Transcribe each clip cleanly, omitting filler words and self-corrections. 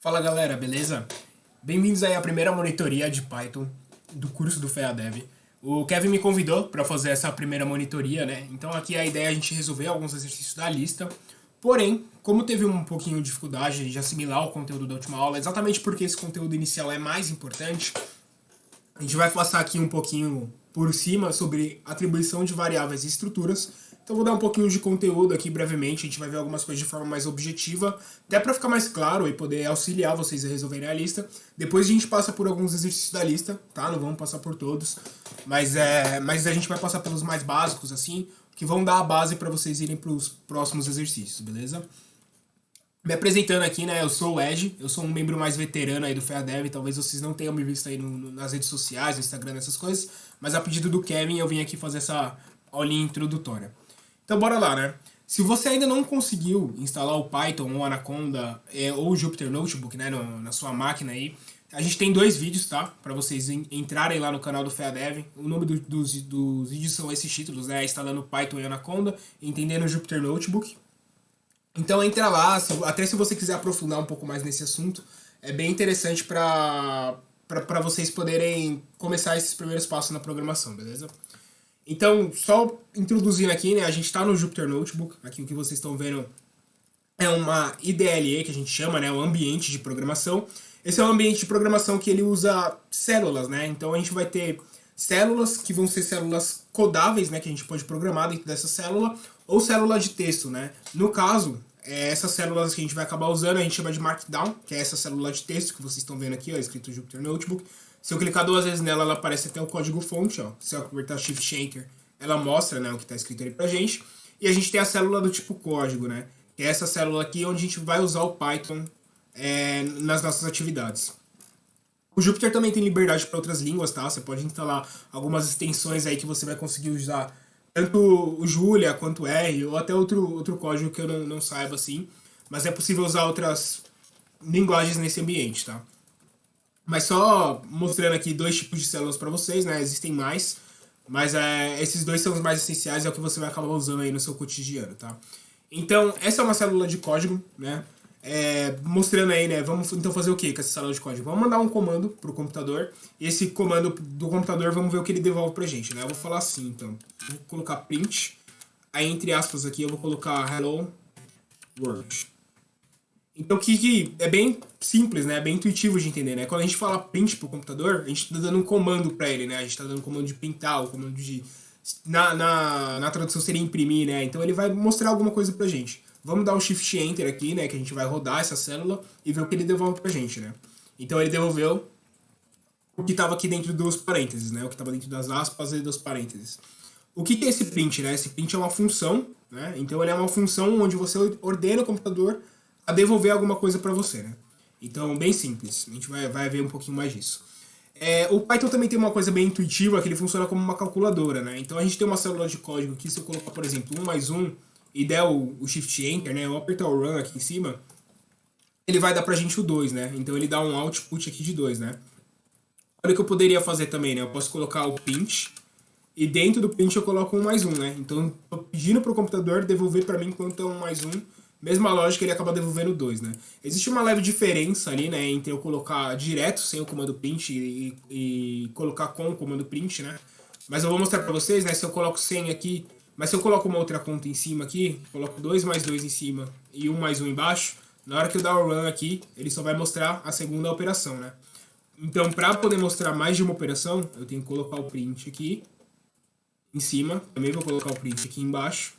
Fala galera, beleza? Bem-vindos aí à primeira monitoria de Python do curso do FEADEV. O Kevin me convidou para fazer essa primeira monitoria, né? Então aqui a ideia é a gente resolver alguns exercícios da lista. Porém, como teve um pouquinho de dificuldade de assimilar o conteúdo da última aula, exatamente porque esse conteúdo inicial é mais importante, a gente vai passar aqui um pouquinho por cima sobre atribuição de variáveis e estruturas. Então vou dar um pouquinho de conteúdo aqui brevemente, a gente vai ver algumas coisas de forma mais objetiva, até para ficar mais claro e poder auxiliar vocês a resolverem a lista. Depois a gente passa por alguns exercícios da lista, tá? Não vamos passar por todos, mas a gente vai passar pelos mais básicos, assim, que vão dar a base para vocês irem para os próximos exercícios, beleza? Me apresentando aqui, né, eu sou o Ed, eu sou um membro mais veterano aí do FEADEV, talvez vocês não tenham me visto aí nas redes sociais, no Instagram, essas coisas, mas a pedido do Kevin eu vim aqui fazer essa aulinha introdutória. Então bora lá, né? Se você ainda não conseguiu instalar o Python ou Anaconda ou o Jupyter Notebook, né, na sua máquina aí, a gente tem dois vídeos, tá? Para vocês entrarem lá no canal do FEADEV. O nome dos vídeos são esses títulos, né? Instalando Python e Anaconda, entendendo o Jupyter Notebook. Então entra lá, até se você quiser aprofundar um pouco mais nesse assunto, é bem interessante para vocês poderem começar esses primeiros passos na programação, beleza? Então, só introduzindo aqui, né, a gente está no Jupyter Notebook, aqui o que vocês estão vendo é uma IDLE, que a gente chama, né, um ambiente de programação. Esse é um ambiente de programação que ele usa células, né, então a gente vai ter células que vão ser células codáveis, né, que a gente pode programar dentro dessa célula, ou célula de texto, né. No caso, essas células que a gente vai acabar usando, a gente chama de Markdown, que é essa célula de texto que vocês estão vendo aqui, ó, escrito Jupyter Notebook. Se eu clicar duas vezes nela, ela aparece até o código-fonte, ó. Se eu apertar Shift Enter, ela mostra, né, o que está escrito ali pra gente. E a gente tem a célula do tipo código, né, que é essa célula aqui onde a gente vai usar o Python nas nossas atividades. O Jupyter também tem liberdade para outras línguas, tá? Você pode instalar algumas extensões aí que você vai conseguir usar tanto o Julia quanto o R, ou até outro código que eu não saiba, assim. Mas é possível usar outras linguagens nesse ambiente, tá? Mas só mostrando aqui dois tipos de células para vocês, né? Existem mais, mas esses dois são os mais essenciais, é o que você vai acabar usando aí no seu cotidiano, tá? Então, essa é uma célula de código, né? Mostrando aí, né? Vamos então fazer o que com essa célula de código? Vamos mandar um comando pro computador, e esse comando do computador, vamos ver o que ele devolve pra gente, né? Eu vou falar assim, então. Vou colocar print, aí entre aspas aqui eu vou colocar hello world. Então, que é bem simples, né? É bem intuitivo de entender, né? Quando a gente fala print pro computador, a gente está dando um comando para ele, né? A gente está dando um comando de printar, o comando de... Na tradução seria imprimir, né? Então, ele vai mostrar alguma coisa pra gente. Vamos dar um Shift Enter aqui, né? Que a gente vai rodar essa célula e ver o que ele devolve pra gente, né? Então, ele devolveu o que estava aqui dentro dos parênteses, né? O que estava dentro das aspas e dos parênteses. O que é esse print, né? Esse print é uma função, né? Então, ele é uma função onde você ordena o computador a devolver alguma coisa para você, né? Então, bem simples. A gente vai ver um pouquinho mais disso. O Python também tem uma coisa bem intuitiva, que ele funciona como uma calculadora, né? Então, a gente tem uma célula de código aqui, se eu colocar, por exemplo, 1 mais 1 e der o Shift Enter, né? Eu apertar o Run aqui em cima, ele vai dar pra gente o 2, né? Então, ele dá um output aqui de 2, né? Olha o que eu poderia fazer também, né? Eu posso colocar o print, e dentro do print eu coloco 1 mais 1, né? Então, eu tô pedindo pro computador devolver pra mim quanto é 1 mais 1, mesma lógica, ele acaba devolvendo 2, né? Existe uma leve diferença ali, né, entre eu colocar direto sem o comando print e colocar com o comando print, né? Mas eu vou mostrar pra vocês, né, se eu coloco 100 aqui, mas se eu coloco uma outra conta em cima aqui, coloco 2 mais 2 em cima e 1 mais 1 embaixo, na hora que eu dar o run aqui, ele só vai mostrar a segunda operação, né? Então, para poder mostrar mais de uma operação, eu tenho que colocar o print aqui em cima, também vou colocar o print aqui embaixo.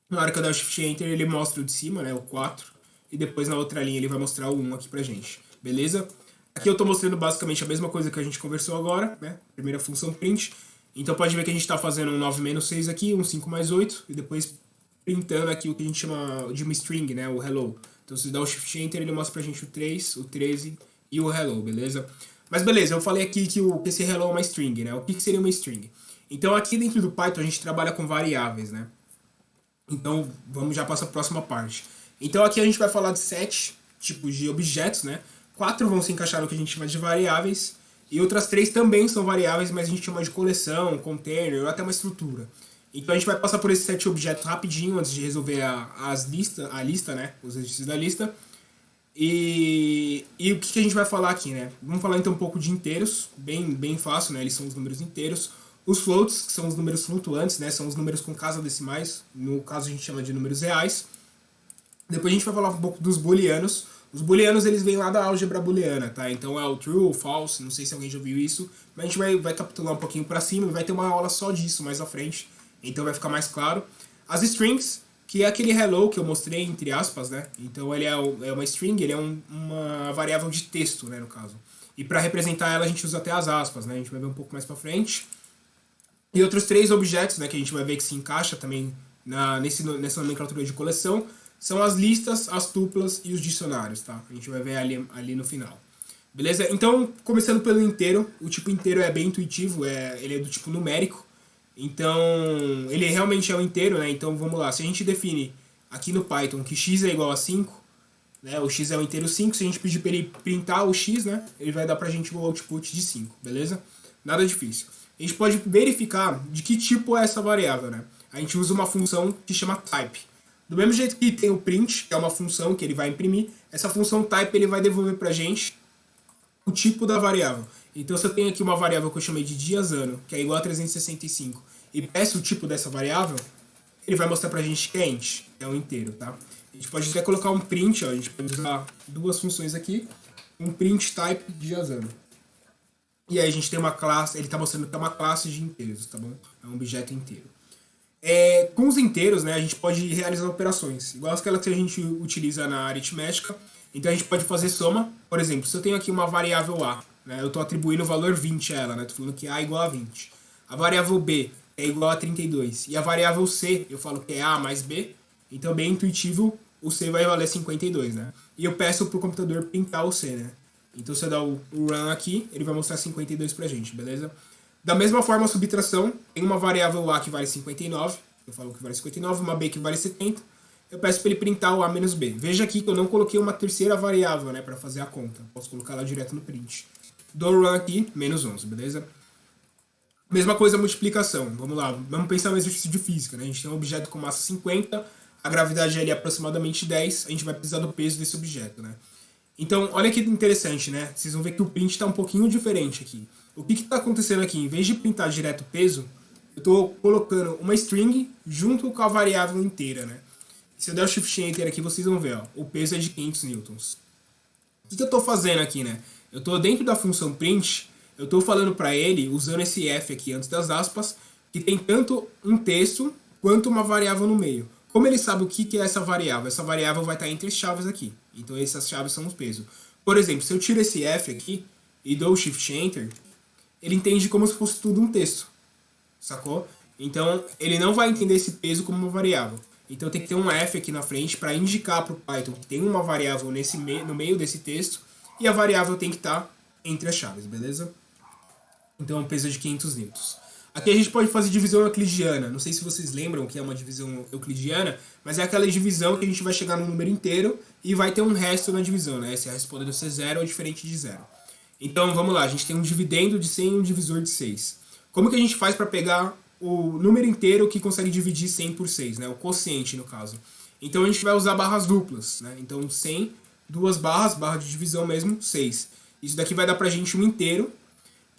Na hora que eu der o Shift Enter, ele mostra o de cima, né, o 4, e depois na outra linha ele vai mostrar o 1 aqui pra gente, beleza? Aqui eu tô mostrando basicamente a mesma coisa que a gente conversou agora, né, primeira função print. Então pode ver que a gente tá fazendo um 9 menos 6 aqui, um 5 mais 8, e depois printando aqui o que a gente chama de uma string, né, o hello. Então se dá o Shift Enter, ele mostra pra gente o 3, o 13 e o hello, beleza? Mas beleza, eu falei aqui que esse hello é uma string, né, o que seria uma string? Então aqui dentro do Python a gente trabalha com variáveis, né? Então, vamos já para a próxima parte. Então, aqui a gente vai falar de 7 tipos de objetos, né? 4 vão se encaixar no que a gente chama de variáveis, e outras 3 também são variáveis, mas a gente chama de coleção, container, ou até uma estrutura. Então, a gente vai passar por esses 7 objetos rapidinho, antes de resolver a lista, né? Os exercícios da lista. E o que a gente vai falar aqui, né? Vamos falar então um pouco de inteiros, bem fácil, né? Eles são os números inteiros. Os floats, que são os números flutuantes, né? São os números com casa decimais, no caso a gente chama de números reais. Depois a gente vai falar um pouco dos booleanos. Os booleanos eles vêm lá da álgebra booleana, tá? Então é o true ou false, não sei se alguém já viu isso, mas a gente vai capitular um pouquinho para cima e vai ter uma aula só disso mais à frente, então vai ficar mais claro. As strings, que é aquele hello que eu mostrei entre aspas, né? Então ele é uma string, ele é uma variável de texto, né, no caso. E para representar ela a gente usa até as aspas, né? A gente vai ver um pouco mais para frente. E outros três objetos, né, que a gente vai ver que se encaixa também nessa nomenclatura de coleção, são as listas, as tuplas e os dicionários, tá? A gente vai ver ali no final. Beleza? Então, começando pelo inteiro, o tipo inteiro é bem intuitivo, ele é do tipo numérico. Então, ele realmente é um inteiro, né? Então, vamos lá. Se a gente define aqui no Python que x é igual a 5, né? O x é o inteiro 5, se a gente pedir para ele printar o x, né? Ele vai dar pra gente o output de 5, beleza? Nada difícil. A gente pode verificar de que tipo é essa variável, né? A gente usa uma função que chama type. Do mesmo jeito que tem o print, que é uma função que ele vai imprimir, essa função type ele vai devolver pra gente o tipo da variável. Então se eu tenho aqui uma variável que eu chamei de dias-ano, que é igual a 365, e peço o tipo dessa variável, ele vai mostrar pra gente que é int, que é um inteiro, tá? A gente pode até colocar um print, ó, a gente pode usar duas funções aqui, um print type dias-ano. E aí a gente tem uma classe, ele está mostrando que é uma classe de inteiros, tá bom? É um objeto inteiro. Com os inteiros, né, a gente pode realizar operações, igual aquela que a gente utiliza na aritmética. Então a gente pode fazer soma, por exemplo, se eu tenho aqui uma variável A, né, eu estou atribuindo o valor 20 a ela, né, estou falando que A é igual a 20. A variável B é igual a 32. E a variável C, eu falo que é A mais B, então bem intuitivo, o C vai valer 52, né? E eu peço para o computador printar o C, né? Então se eu dar o run aqui, ele vai mostrar 52 pra gente, beleza? Da mesma forma, a subtração, tem uma variável A que vale 59, eu falo que vale 59, uma B que vale 70, eu peço para ele printar o A menos B. Veja aqui que eu não coloquei uma terceira variável, né, para fazer a conta. Posso colocar lá direto no print. Dou run aqui, menos 11, beleza? Mesma coisa a multiplicação. Vamos lá, vamos pensar no exercício de física, né? A gente tem um objeto com massa 50, a gravidade ali é aproximadamente 10, a gente vai precisar do peso desse objeto, né? Então, olha que interessante, né? Vocês vão ver que o print está um pouquinho diferente aqui. O que está acontecendo aqui? Em vez de printar direto o peso, eu estou colocando uma string junto com a variável inteira, né? Se eu der o Shift Enter aqui, vocês vão ver, ó, o peso é de 500 newtons. O que eu estou fazendo aqui, né? Eu estou dentro da função print, eu estou falando para ele, usando esse f aqui antes das aspas, que tem tanto um texto quanto uma variável no meio. Como ele sabe o que é essa variável? Essa variável vai estar entre as chaves aqui. Então essas chaves são os pesos. Por exemplo, se eu tiro esse f aqui e dou o Shift Enter, ele entende como se fosse tudo um texto. Sacou? Então ele não vai entender esse peso como uma variável. Então tem que ter um f aqui na frente para indicar para o Python que tem uma variável no meio desse texto e a variável tem que estar entre as chaves, beleza? Então é um peso de 500 newtons. Aqui a gente pode fazer divisão euclidiana. Não sei se vocês lembram o que é uma divisão euclidiana, mas é aquela divisão que a gente vai chegar no número inteiro e vai ter um resto na divisão, né? Se a resposta podendo ser zero ou diferente de zero. Então vamos lá, a gente tem um dividendo de 100 e um divisor de 6. Como que a gente faz para pegar o número inteiro que consegue dividir 100 por 6, né? O quociente no caso. Então a gente vai usar barras duplas, né? Então 100, duas barras, barra de divisão mesmo, 6. Isso daqui vai dar pra gente um inteiro.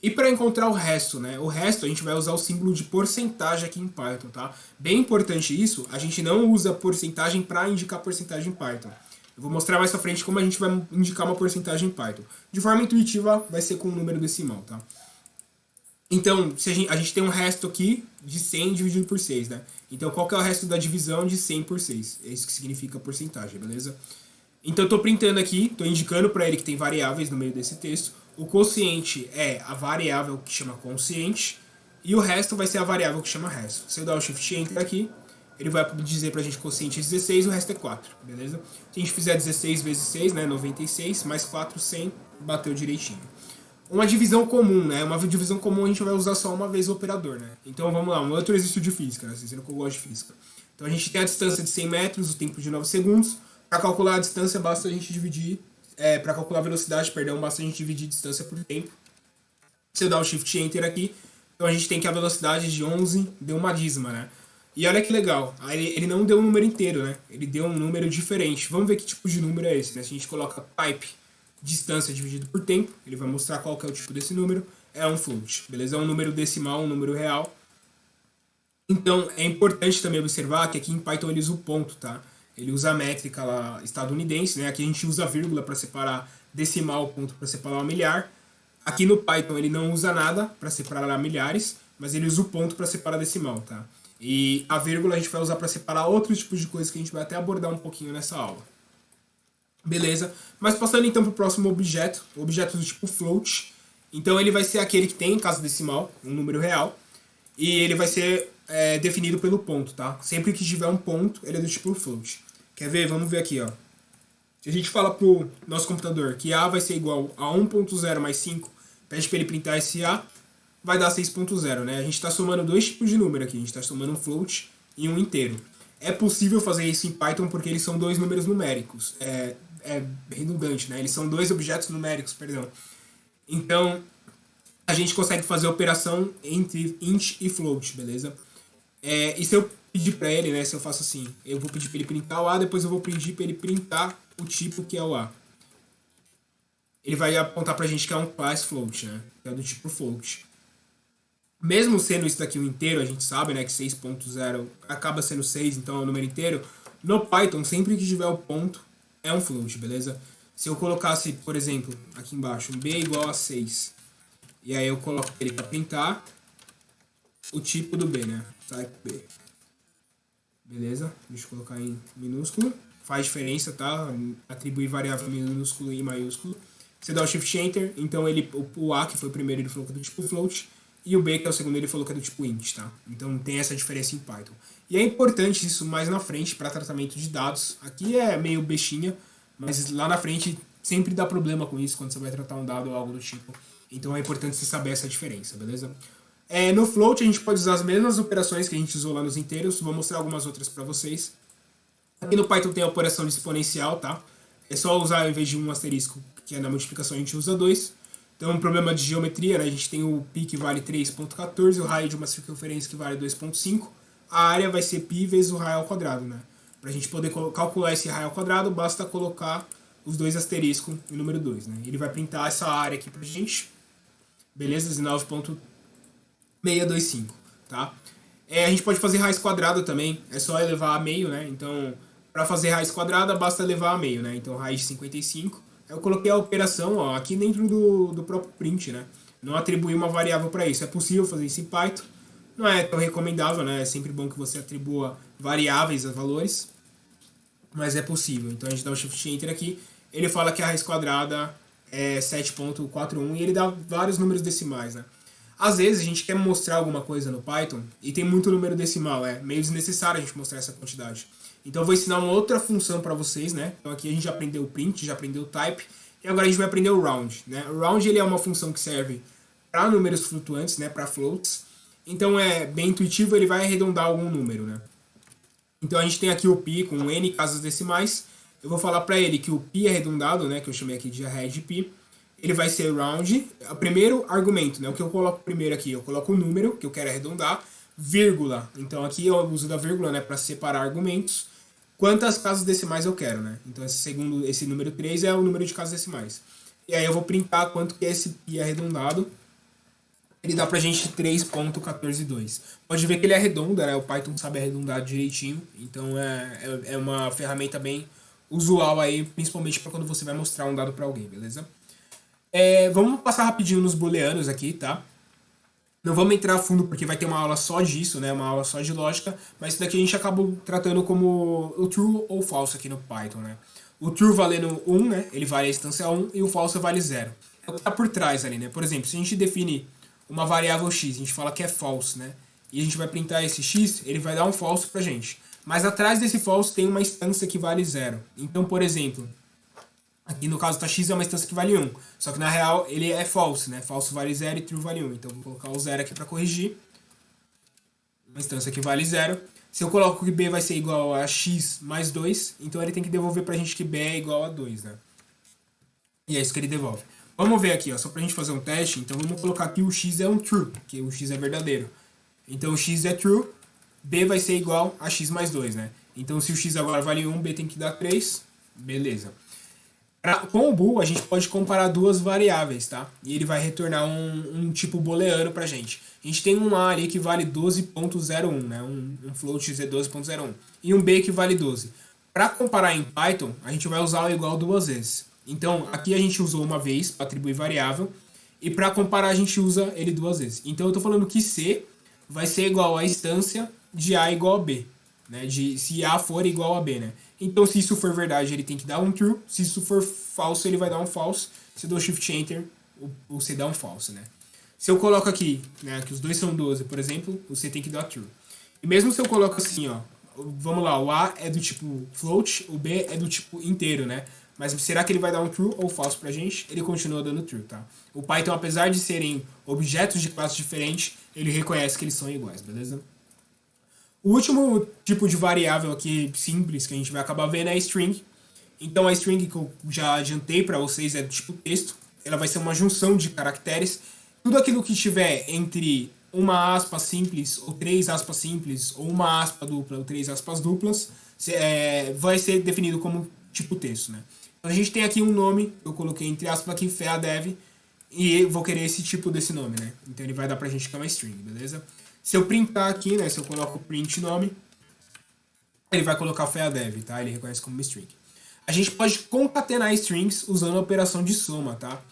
E para encontrar o resto, né? O resto a gente vai usar o símbolo de porcentagem aqui em Python, tá? Bem importante isso, a gente não usa porcentagem para indicar porcentagem em Python. Eu vou mostrar mais pra frente como a gente vai indicar uma porcentagem em Python. De forma intuitiva, vai ser com um número decimal, tá? Então, se a gente tem um resto aqui de 100 dividido por 6, né? Então, qual que é o resto da divisão de 100 por 6? É isso que significa porcentagem, beleza? Então, eu estou printando aqui, estou indicando para ele que tem variáveis no meio desse texto. O quociente é a variável que chama quociente e o resto vai ser a variável que chama resto. Se eu dar o Shift Enter aqui, ele vai dizer pra gente que o quociente é 16 e o resto é 4, beleza? Se a gente fizer 16 vezes 6, né, 96, mais 4, 100, bateu direitinho. Uma divisão comum, né? Uma divisão comum a gente vai usar só uma vez o operador, né? Então vamos lá, um outro exercício de física, né? Vocês viram que eu gosto de física. Então a gente tem a distância de 100 metros, o tempo de 9 segundos. Para calcular a distância, basta a gente dividir... para calcular a velocidade, perdão, basta a gente dividir a distância por tempo. Se eu dar o Shift Enter aqui, então a gente tem que a velocidade de 11 deu uma dízima, né? E olha que legal, aí ele não deu um número inteiro, né? Ele deu um número diferente. Vamos ver que tipo de número é esse, né? Se a gente coloca type, distância dividido por tempo, ele vai mostrar qual que é o tipo desse número. É um float, beleza? É um número decimal, um número real. Então, é importante também observar que aqui em Python ele usa o ponto, tá? Ele usa a métrica lá estadunidense, né? Aqui a gente usa a vírgula para separar decimal, ponto para separar milhar. Aqui no Python ele não usa nada para separar milhares, mas ele usa o ponto para separar decimal, tá? E a vírgula a gente vai usar para separar outros tipos de coisas que a gente vai até abordar um pouquinho nessa aula. Beleza? Mas passando então para o próximo objeto, o objeto do tipo float. Então ele vai ser aquele que tem em casa decimal, um número real, e ele vai ser definido pelo ponto, tá? Sempre que tiver um ponto, ele é do tipo float. Quer ver? Vamos ver aqui, ó. Se a gente fala pro nosso computador que A vai ser igual a 1.0 mais 5, pede para ele printar esse A, vai dar 6.0, né? A gente está somando dois tipos de número aqui. A gente está somando um float e um inteiro. É possível fazer isso em Python porque eles são dois números numéricos. É redundante, né? Eles são dois objetos numéricos, perdão. Então, a gente consegue fazer a operação entre int e float, beleza? E se eu pedir para ele, né? Se eu faço assim, eu vou pedir para ele printar o A, depois eu vou pedir para ele printar o tipo que é o A. Ele vai apontar pra gente que é um class float, né? Que é do tipo float. Mesmo sendo isso daqui um inteiro, a gente sabe, né, que 6.0 acaba sendo 6, então é um número inteiro. No Python, sempre que tiver o ponto, é um float, beleza? Se eu colocasse, por exemplo, aqui embaixo, um b igual a 6, e aí eu coloco ele para printar o tipo do b, né? Type b. Beleza? Deixa eu colocar em minúsculo. Faz diferença, tá? Atribuir variável minúsculo e maiúsculo. Você dá o Shift Enter, então o A, que foi o primeiro, ele falou que é do tipo float, e o B, que é o segundo, ele falou que é do tipo int, tá? Então tem essa diferença em Python. E é importante isso mais na frente para tratamento de dados. Aqui é meio bestinha, mas lá na frente sempre dá problema com isso quando você vai tratar um dado ou algo do tipo. Então é importante você saber essa diferença, beleza? No float a gente pode usar as mesmas operações que a gente usou lá nos inteiros, vou mostrar algumas outras para vocês. Aqui no Python tem a operação de exponencial, tá? É só usar, ao invés de um asterisco, que é na multiplicação, a gente usa 2. Então, um problema de geometria, né? A gente tem o π que vale 3.14, o raio de uma circunferência que vale 2.5. A área vai ser π vezes o raio ao quadrado, né? Para a gente poder calcular esse raio ao quadrado, basta colocar os dois asteriscos no número 2, né? Ele vai printar essa área aqui pra gente. Beleza? 19.625, tá? A gente pode fazer raiz quadrada também, é só elevar a meio, né? Então, para fazer raiz quadrada, basta elevar a meio, né? Então, raiz de 55. Eu coloquei a operação, ó, aqui dentro do próprio print, né? Não atribuí uma variável para isso. É possível fazer isso em Python. Não é tão recomendável, né? É sempre bom que você atribua variáveis a valores. Mas é possível. Então, a gente dá o Shift Enter aqui. Ele fala que a raiz quadrada é 7.41 e ele dá vários números decimais, né? Às vezes a gente quer mostrar alguma coisa no Python e tem muito número decimal, é meio desnecessário a gente mostrar essa quantidade. Então eu vou ensinar uma outra função para vocês, né? Então aqui a gente já aprendeu o print, já aprendeu o type, e agora a gente vai aprender o round, né? O round ele é uma função que serve para números flutuantes, né? Para floats. Então é bem intuitivo, ele vai arredondar algum número, né? Então a gente tem aqui o π com n casas decimais. Eu vou falar para ele que o π arredondado, né? Que eu chamei aqui de array de π. Ele vai ser round, o primeiro argumento, né? O que eu coloco primeiro aqui? Eu coloco o número, que eu quero arredondar, vírgula. Então aqui eu uso da vírgula, né, para separar argumentos. Quantas casas decimais eu quero, né? Então esse número 3 é o número de casas decimais. E aí eu vou printar quanto que é esse π arredondado. Ele dá pra gente 3.142. Pode ver que ele arredonda, né? O Python sabe arredondar direitinho. Então é uma ferramenta bem usual aí, principalmente para quando você vai mostrar um dado para alguém, beleza? Vamos passar rapidinho nos booleanos aqui, tá? Não vamos entrar a fundo porque vai ter uma aula só disso, né? Uma aula só de lógica, mas isso daqui a gente acaba tratando como o true ou false aqui no Python, né? O true valendo 1, né? Ele vale a instância 1 e o false vale 0. É o que tá por trás ali, né? Por exemplo, se a gente define uma variável x, a gente fala que é false, né? E a gente vai printar esse x, ele vai dar um false pra gente. Mas atrás desse false tem uma instância que vale 0. Então, por exemplo, aqui no caso tá x é uma instância que vale 1. Só que na real ele é false, né? False vale 0 e true vale 1. Então vou colocar o 0 aqui para corrigir. Uma instância que vale 0. Se eu coloco que b vai ser igual a x mais 2, então ele tem que devolver pra gente que b é igual a 2, né? E é isso que ele devolve. Vamos ver aqui, ó, só pra gente fazer um teste. Então vamos colocar que o x é um true, que o x é verdadeiro. Então o x é true, B vai ser igual a x mais 2, né? Então se o x agora vale 1, B tem que dar 3, beleza. Com o bool, a gente pode comparar duas variáveis, tá? E ele vai retornar um tipo booleano pra gente. A gente tem um A ali que vale 12.01, né? Um float de 12.01. E um B que vale 12. Para comparar em Python, a gente vai usar o igual duas vezes. Então, aqui a gente usou uma vez para atribuir variável. E para comparar, a gente usa ele duas vezes. Então, eu estou falando que C vai ser igual à instância de A igual a B. Né? Se A for igual a B, né? Então, se isso for verdade, ele tem que dar um true. Se isso for falso, ele vai dar um false. Se eu dou shift enter, o C dá um false, né? Se eu coloco aqui, né, que os dois são 12, por exemplo, o C tem que dar true. E mesmo se eu coloco assim, ó, vamos lá, o A é do tipo float, o B é do tipo inteiro, né? Mas será que ele vai dar um true ou false pra gente? Ele continua dando true, tá? O Python, apesar de serem objetos de classes diferentes, ele reconhece que eles são iguais, beleza? O último tipo de variável aqui simples que a gente vai acabar vendo é a string. Então a string que eu já adiantei para vocês é do tipo texto. Ela vai ser uma junção de caracteres. Tudo aquilo que estiver entre uma aspa simples ou três aspas simples ou uma aspa dupla ou três aspas duplas vai ser definido como tipo texto, né? Então a gente tem aqui um nome, eu coloquei entre aspas aqui feadev e vou querer esse tipo desse nome, né? Então ele vai dar pra gente que é uma string, beleza? Se eu printar aqui, né, se eu coloco print nome, ele vai colocar o feadev, tá? Ele reconhece como uma string. A gente pode concatenar strings usando a operação de soma, tá?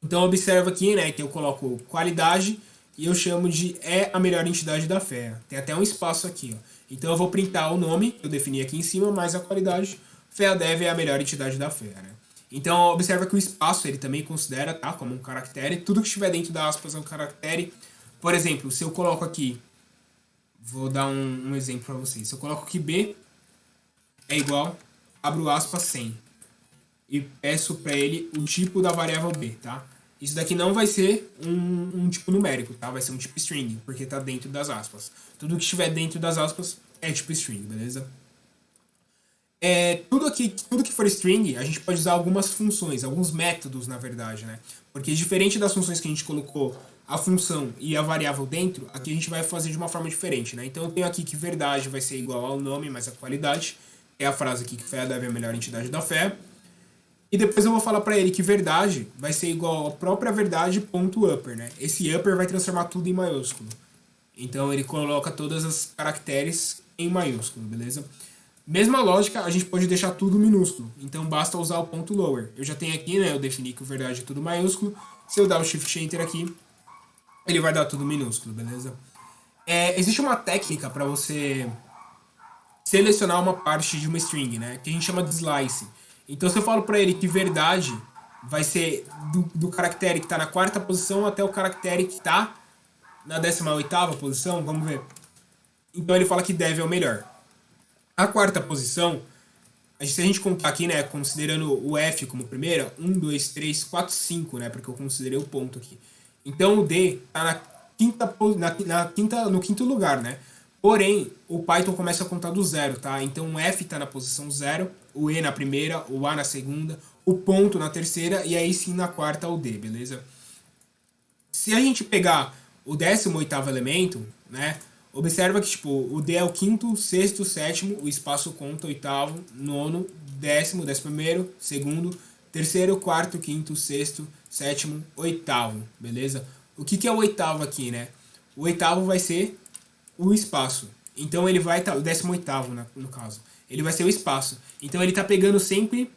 Então observa aqui, né, que eu coloco qualidade e eu chamo de a melhor entidade da fé. Tem até um espaço aqui, ó. Então eu vou printar o nome que eu defini aqui em cima, mais a qualidade. Feadev é a melhor entidade da fé, né? Então observa que o espaço ele também considera, tá, como um caractere. Tudo que estiver dentro da aspas é um caractere. Por exemplo, se eu coloco aqui, vou dar um exemplo para vocês. Se eu coloco aqui B é igual, abro aspas 100 e peço para ele o tipo da variável B, tá? Isso daqui não vai ser um tipo numérico, tá? Vai ser um tipo string, porque está dentro das aspas. Tudo que estiver dentro das aspas é tipo string, beleza? Tudo que for string, a gente pode usar algumas funções, alguns métodos, na verdade, né? Porque diferente das funções que a gente colocou a função e a variável dentro, aqui a gente vai fazer de uma forma diferente, né? Então eu tenho aqui que verdade vai ser igual ao nome mais a qualidade, é a frase aqui que feadev é a melhor entidade da fé. E depois eu vou falar para ele que verdade vai ser igual a própria verdade ponto upper, né? Esse upper vai transformar tudo em maiúsculo. Então ele coloca todas as caracteres em maiúsculo, beleza? Mesma lógica, a gente pode deixar tudo minúsculo. Então basta usar o ponto lower. Eu já tenho aqui, né? Eu defini que o verdade é tudo maiúsculo. Se eu dar o shift enter aqui, ele vai dar tudo minúsculo, beleza? Existe uma técnica para você selecionar uma parte de uma string, né? Que a gente chama de slice. Então se eu falo para ele que verdade vai ser do caractere que está na quarta posição até o caractere que está na 18ª posição, vamos ver. Então ele fala que deve é o melhor. A quarta posição, se a gente contar aqui, né, considerando o F como primeira, 1, 2, 3, 4, 5, né, porque eu considerei o ponto aqui. Então o D está no quinto lugar, né? Porém, o Python começa a contar do zero, tá? Então o F está na posição 0, o E na primeira, o A na segunda, o ponto na terceira e aí sim na quarta o D, beleza? Se a gente pegar o 18º elemento, né? Observa que tipo, o D é o quinto, sexto, sétimo, o espaço conta oitavo, nono, décimo, 11º, segundo, terceiro, quarto, quinto, sexto, sétimo, oitavo, beleza? O que é o oitavo aqui, né? O oitavo vai ser o espaço. Então ele vai estar, o 18º no caso, ele vai ser o espaço. Então ele está pegando sempre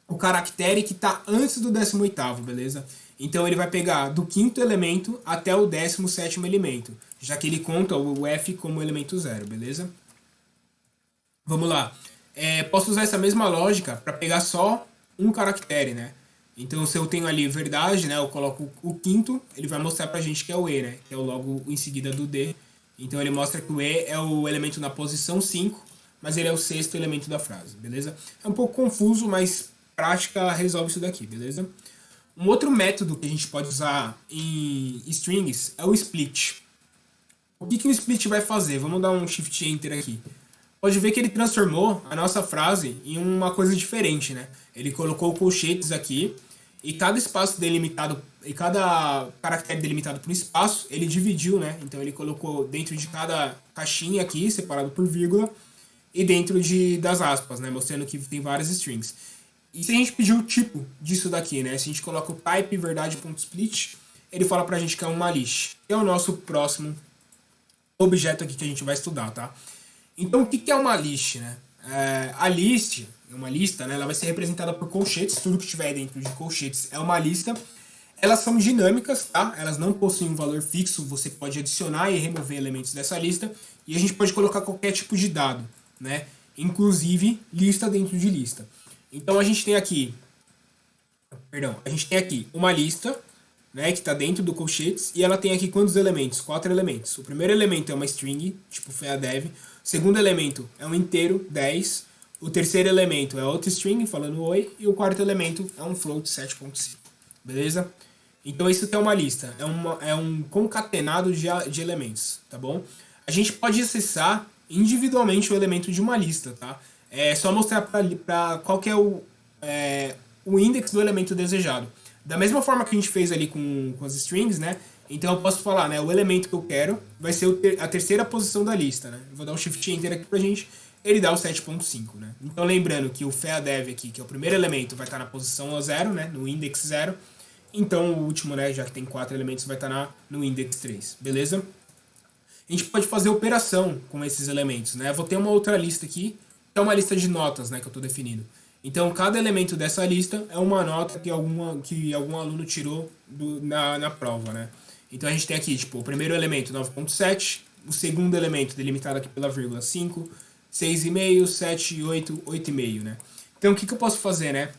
o caractere que está antes do 18º, beleza? Então ele vai pegar do quinto elemento até o 17º elemento, já que ele conta o F como elemento 0, beleza? Vamos lá. Posso usar essa mesma lógica para pegar só um caractere, né? Então se eu tenho ali verdade, né, eu coloco o quinto, ele vai mostrar pra gente que é o E, né? Que é o logo em seguida do D. Então ele mostra que o E é o elemento na posição 5, mas ele é o sexto elemento da frase, beleza? É um pouco confuso, mas prática resolve isso daqui, beleza? Um outro método que a gente pode usar em strings é o split. O que o split vai fazer? Vamos dar um shift enter aqui. Pode ver que ele transformou a nossa frase em uma coisa diferente, né? Ele colocou colchetes aqui e cada espaço delimitado, e cada caractere delimitado por espaço, ele dividiu, né? Então ele colocou dentro de cada caixinha aqui, separado por vírgula, e dentro das aspas, né? Mostrando que tem várias strings. E se a gente pedir o tipo disso daqui, né? Se a gente coloca o type verdade.split, ele fala pra gente que é uma list. Que é o nosso próximo objeto aqui que a gente vai estudar, tá? Então, o que é uma list, né? A list, uma lista, né? Ela vai ser representada por colchetes. Tudo que estiver dentro de colchetes é uma lista. Elas são dinâmicas, tá? Elas não possuem um valor fixo. Você pode adicionar e remover elementos dessa lista. E a gente pode colocar qualquer tipo de dado, né? Inclusive lista dentro de lista. Então a gente tem aqui uma lista, né, que está dentro do colchetes, e ela tem aqui quantos elementos? 4 elementos. O primeiro elemento é uma string, tipo feadev. O segundo elemento é um inteiro, 10. O terceiro elemento é outra string, falando oi. E o quarto elemento é um float, 7.5. Beleza? Então isso aqui é uma lista, é um concatenado de elementos, tá bom? A gente pode acessar individualmente o elemento de uma lista, tá? É só mostrar para qual que é o index do elemento desejado. Da mesma forma que a gente fez ali com as strings, né? Então eu posso falar, né? O elemento que eu quero vai ser a terceira posição da lista, né? Eu vou dar um Shift Enter aqui pra gente, ele dá o 7.5, né? Então lembrando que o feadev aqui, que é o primeiro elemento, vai estar na posição 0, né? No index 0. Então o último, né? Já que tem 4 elementos, vai estar no index 3, beleza? A gente pode fazer operação com esses elementos, né? Eu vou ter uma outra lista aqui, que é uma lista de notas, né? Que eu estou definindo. Então, cada elemento dessa lista é uma nota que algum aluno tirou na prova, né? Então, a gente tem aqui, tipo, o primeiro elemento, 9.7, o segundo elemento, delimitado aqui pela vírgula, 5, 6,5, 7, 8, 8,5, né? Então, o que eu posso fazer, né?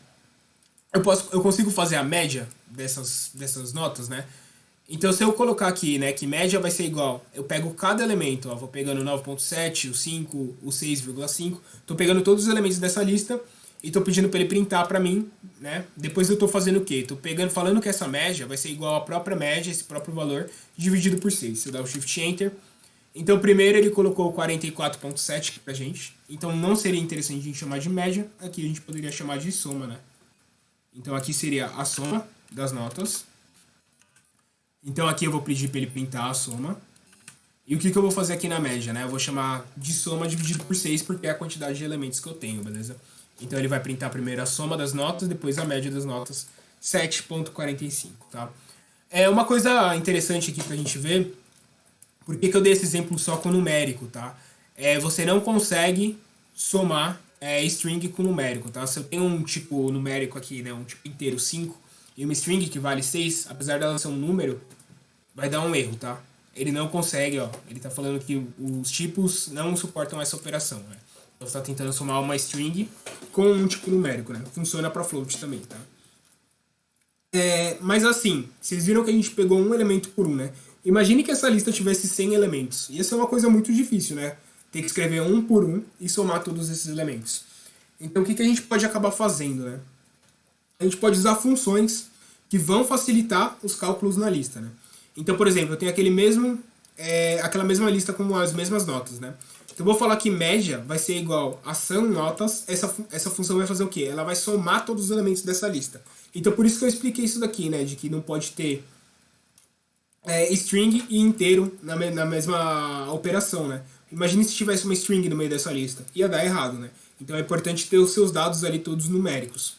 Eu consigo fazer a média dessas notas, né? Então, se eu colocar aqui, né, que média vai ser igual, eu pego cada elemento, ó, vou pegando o 9.7, o 5, o 6,5, tô pegando todos os elementos dessa lista e tô pedindo para ele printar para mim, né? Depois eu tô fazendo o quê? Tô pegando, falando que essa média vai ser igual à própria média, esse próprio valor, dividido por 6. Se eu dar o Shift Enter. Então, primeiro ele colocou 44.7 aqui pra gente. Então, não seria interessante a gente chamar de média. Aqui a gente poderia chamar de soma, né? Então, aqui seria a soma das notas. Então, aqui eu vou pedir para ele printar a soma. E o que eu vou fazer aqui na média, né? Eu vou chamar de soma dividido por 6, porque é a quantidade de elementos que eu tenho, beleza? Então ele vai printar primeiro a soma das notas, depois a média das notas, 7.45, tá? É uma coisa interessante aqui pra gente ver, por que eu dei esse exemplo só com numérico, tá? Você não consegue somar string com numérico, tá? Se eu tenho um tipo numérico aqui, né, um tipo inteiro 5, e uma string que vale 6, apesar dela ser um número, vai dar um erro, tá? Ele não consegue, ó, ele tá falando que os tipos não suportam essa operação, né? Então você está tentando somar uma string com um tipo numérico, né? Funciona para float também, tá? Mas assim, vocês viram que a gente pegou um elemento por um, né? Imagine que essa lista tivesse 100 elementos. Ia ser uma coisa muito difícil, né? Ter que escrever um por um e somar todos esses elementos. Então o que a gente pode acabar fazendo, né? A gente pode usar funções que vão facilitar os cálculos na lista, né? Então, por exemplo, eu tenho aquela mesma lista com as mesmas notas, né? Então eu vou falar que média vai ser igual a sum notas. Essa função vai fazer o quê? Ela vai somar todos os elementos dessa lista. Então por isso que eu expliquei isso daqui, né? De que não pode ter string e inteiro na mesma operação, né? Imagine se tivesse uma string no meio dessa lista. Ia dar errado, né? Então é importante ter os seus dados ali todos numéricos.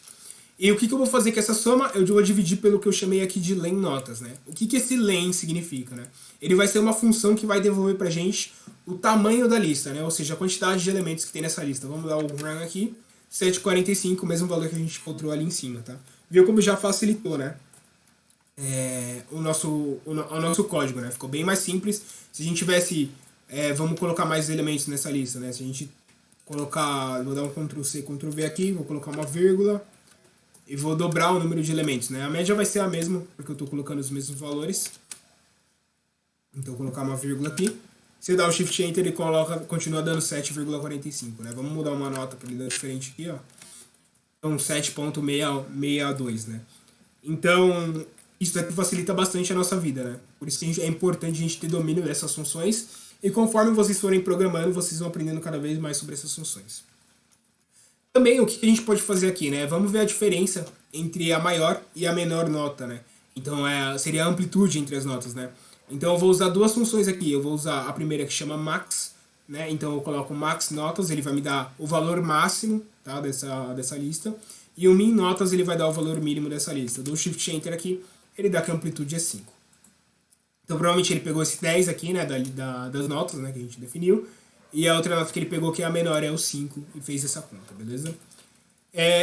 E o que eu vou fazer com essa soma? Eu vou dividir pelo que eu chamei aqui de len notas, né? O que esse len significa, né? Ele vai ser uma função que vai devolver pra gente o tamanho da lista, né? Ou seja, a quantidade de elementos que tem nessa lista. Vamos dar o run aqui, 745, o mesmo valor que a gente encontrou ali em cima, tá? Viu como já facilitou, né? O nosso código, né? Ficou bem mais simples. Se a gente tivesse... vamos colocar mais elementos nessa lista, né? Se a gente colocar... Vou dar um Ctrl+C, Ctrl+V aqui, vou colocar uma vírgula e vou dobrar o número de elementos, né? A média vai ser a mesma, porque eu estou colocando os mesmos valores. Então, vou colocar uma vírgula aqui. Se dá o Shift Enter, ele continua dando 7,45, né? Vamos mudar uma nota para ele dar diferente aqui, ó. Então, 7,662, né? Então, isso daqui facilita bastante a nossa vida, né? Por isso que é importante a gente ter domínio dessas funções. E conforme vocês forem programando, vocês vão aprendendo cada vez mais sobre essas funções. Também o que a gente pode fazer aqui, né? Vamos ver a diferença entre a maior e a menor nota, né? Então seria a amplitude entre as notas, né? Então eu vou usar duas funções aqui. Eu vou usar a primeira que chama max, né? Então eu coloco max notas, ele vai me dar o valor máximo, tá? dessa lista. E o min notas ele vai dar o valor mínimo dessa lista. Eu dou shift enter aqui, ele dá que a amplitude é 5. Então provavelmente ele pegou esse 10 aqui, né? Das notas, né? Que a gente definiu. E a outra nota que ele pegou, que é a menor, é o 5, e fez essa conta, beleza?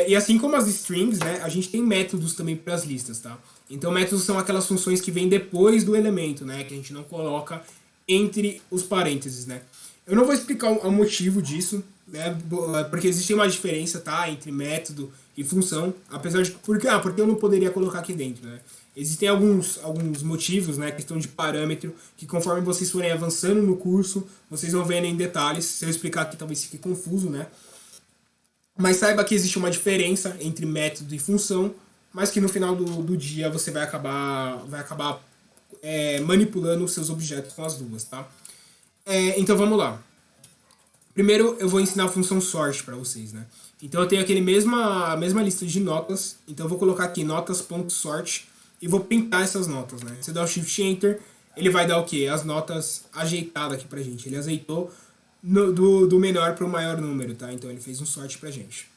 E assim como as strings, né, a gente tem métodos também para as listas, tá? Então métodos são aquelas funções que vêm depois do elemento, né, que a gente não coloca entre os parênteses, né? Eu não vou explicar o motivo disso, né, porque existe uma diferença, tá, entre método e função, apesar de... porque eu não poderia colocar aqui dentro, né? Existem alguns motivos, né, questão de parâmetro, que conforme vocês forem avançando no curso, vocês vão vendo em detalhes. Se eu explicar aqui talvez fique confuso, né? Mas saiba que existe uma diferença entre método e função, mas que no final do dia você vai acabar manipulando os seus objetos com as duas, tá? Então vamos lá. Primeiro eu vou ensinar a função sort para vocês, né? Então eu tenho aquele a mesma lista de notas, então eu vou colocar aqui notas.sort e vou pintar essas notas, né? Você dá o shift enter, ele vai dar o quê? As notas ajeitadas aqui pra gente. Ele azeitou do menor para o maior número, tá? Então ele fez um sort pra gente.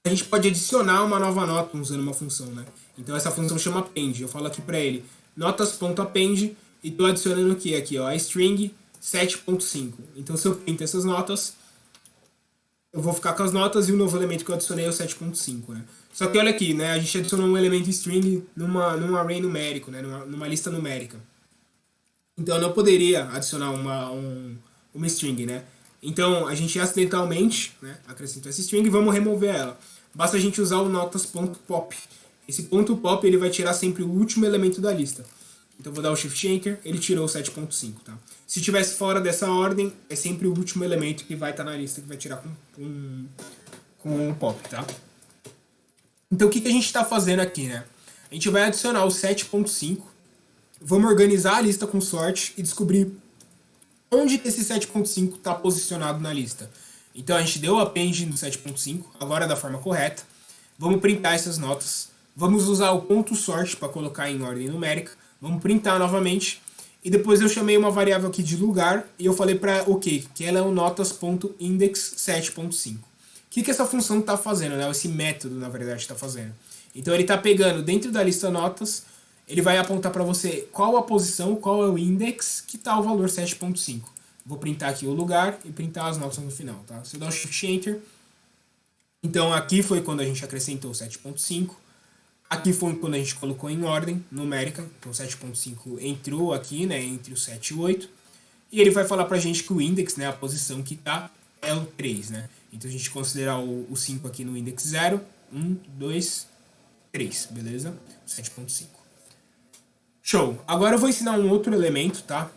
A gente pode adicionar uma nova nota usando uma função, né? Então essa função chama append. Eu falo aqui pra ele notas.append e tô adicionando o que aqui, ó? A string 7.5. Então se eu pinto essas notas, eu vou ficar com as notas e o novo elemento que eu adicionei é o 7.5, né? Só que olha aqui, né? A gente adicionou um elemento string num array numérico, né? Numa lista numérica. Então eu não poderia adicionar uma string, né? Então a gente acidentalmente, né, acrescentou essa string e vamos remover ela. Basta a gente usar o notas.pop. Esse ponto .pop ele vai tirar sempre o último elemento da lista. Então eu vou dar o shift enter, ele tirou o 7.5, tá? Se tivesse fora dessa ordem, é sempre o último elemento que vai estar na lista que vai tirar com o pop, tá? Então o que a gente está fazendo aqui, né? A gente vai adicionar o 7.5, vamos organizar a lista com sort e descobrir onde que esse 7.5 está posicionado na lista. Então a gente deu o append no 7.5, agora da forma correta. Vamos printar essas notas. Vamos usar o ponto sort para colocar em ordem numérica. Vamos printar novamente. E depois eu chamei uma variável aqui de lugar e eu falei para OK, que ela é o notas.index 7.5. O que essa função está fazendo, né? Esse método, na verdade, está fazendo. Então ele está pegando dentro da lista notas, ele vai apontar para você qual a posição, qual é o index, que está o valor 7.5. Vou printar aqui o lugar e printar as notas no final, tá? Se eu dar o shift enter, então aqui foi quando a gente acrescentou o 7.5. Aqui foi quando a gente colocou em ordem numérica, então o 7.5 entrou aqui, né, entre o 7 e o 8. E ele vai falar pra gente que o index, né, a posição que tá, é o 3, né? Então a gente considerar o 5 aqui no index 0, 1, 2, 3, beleza? 7.5. Show! Agora eu vou ensinar um outro elemento, tá?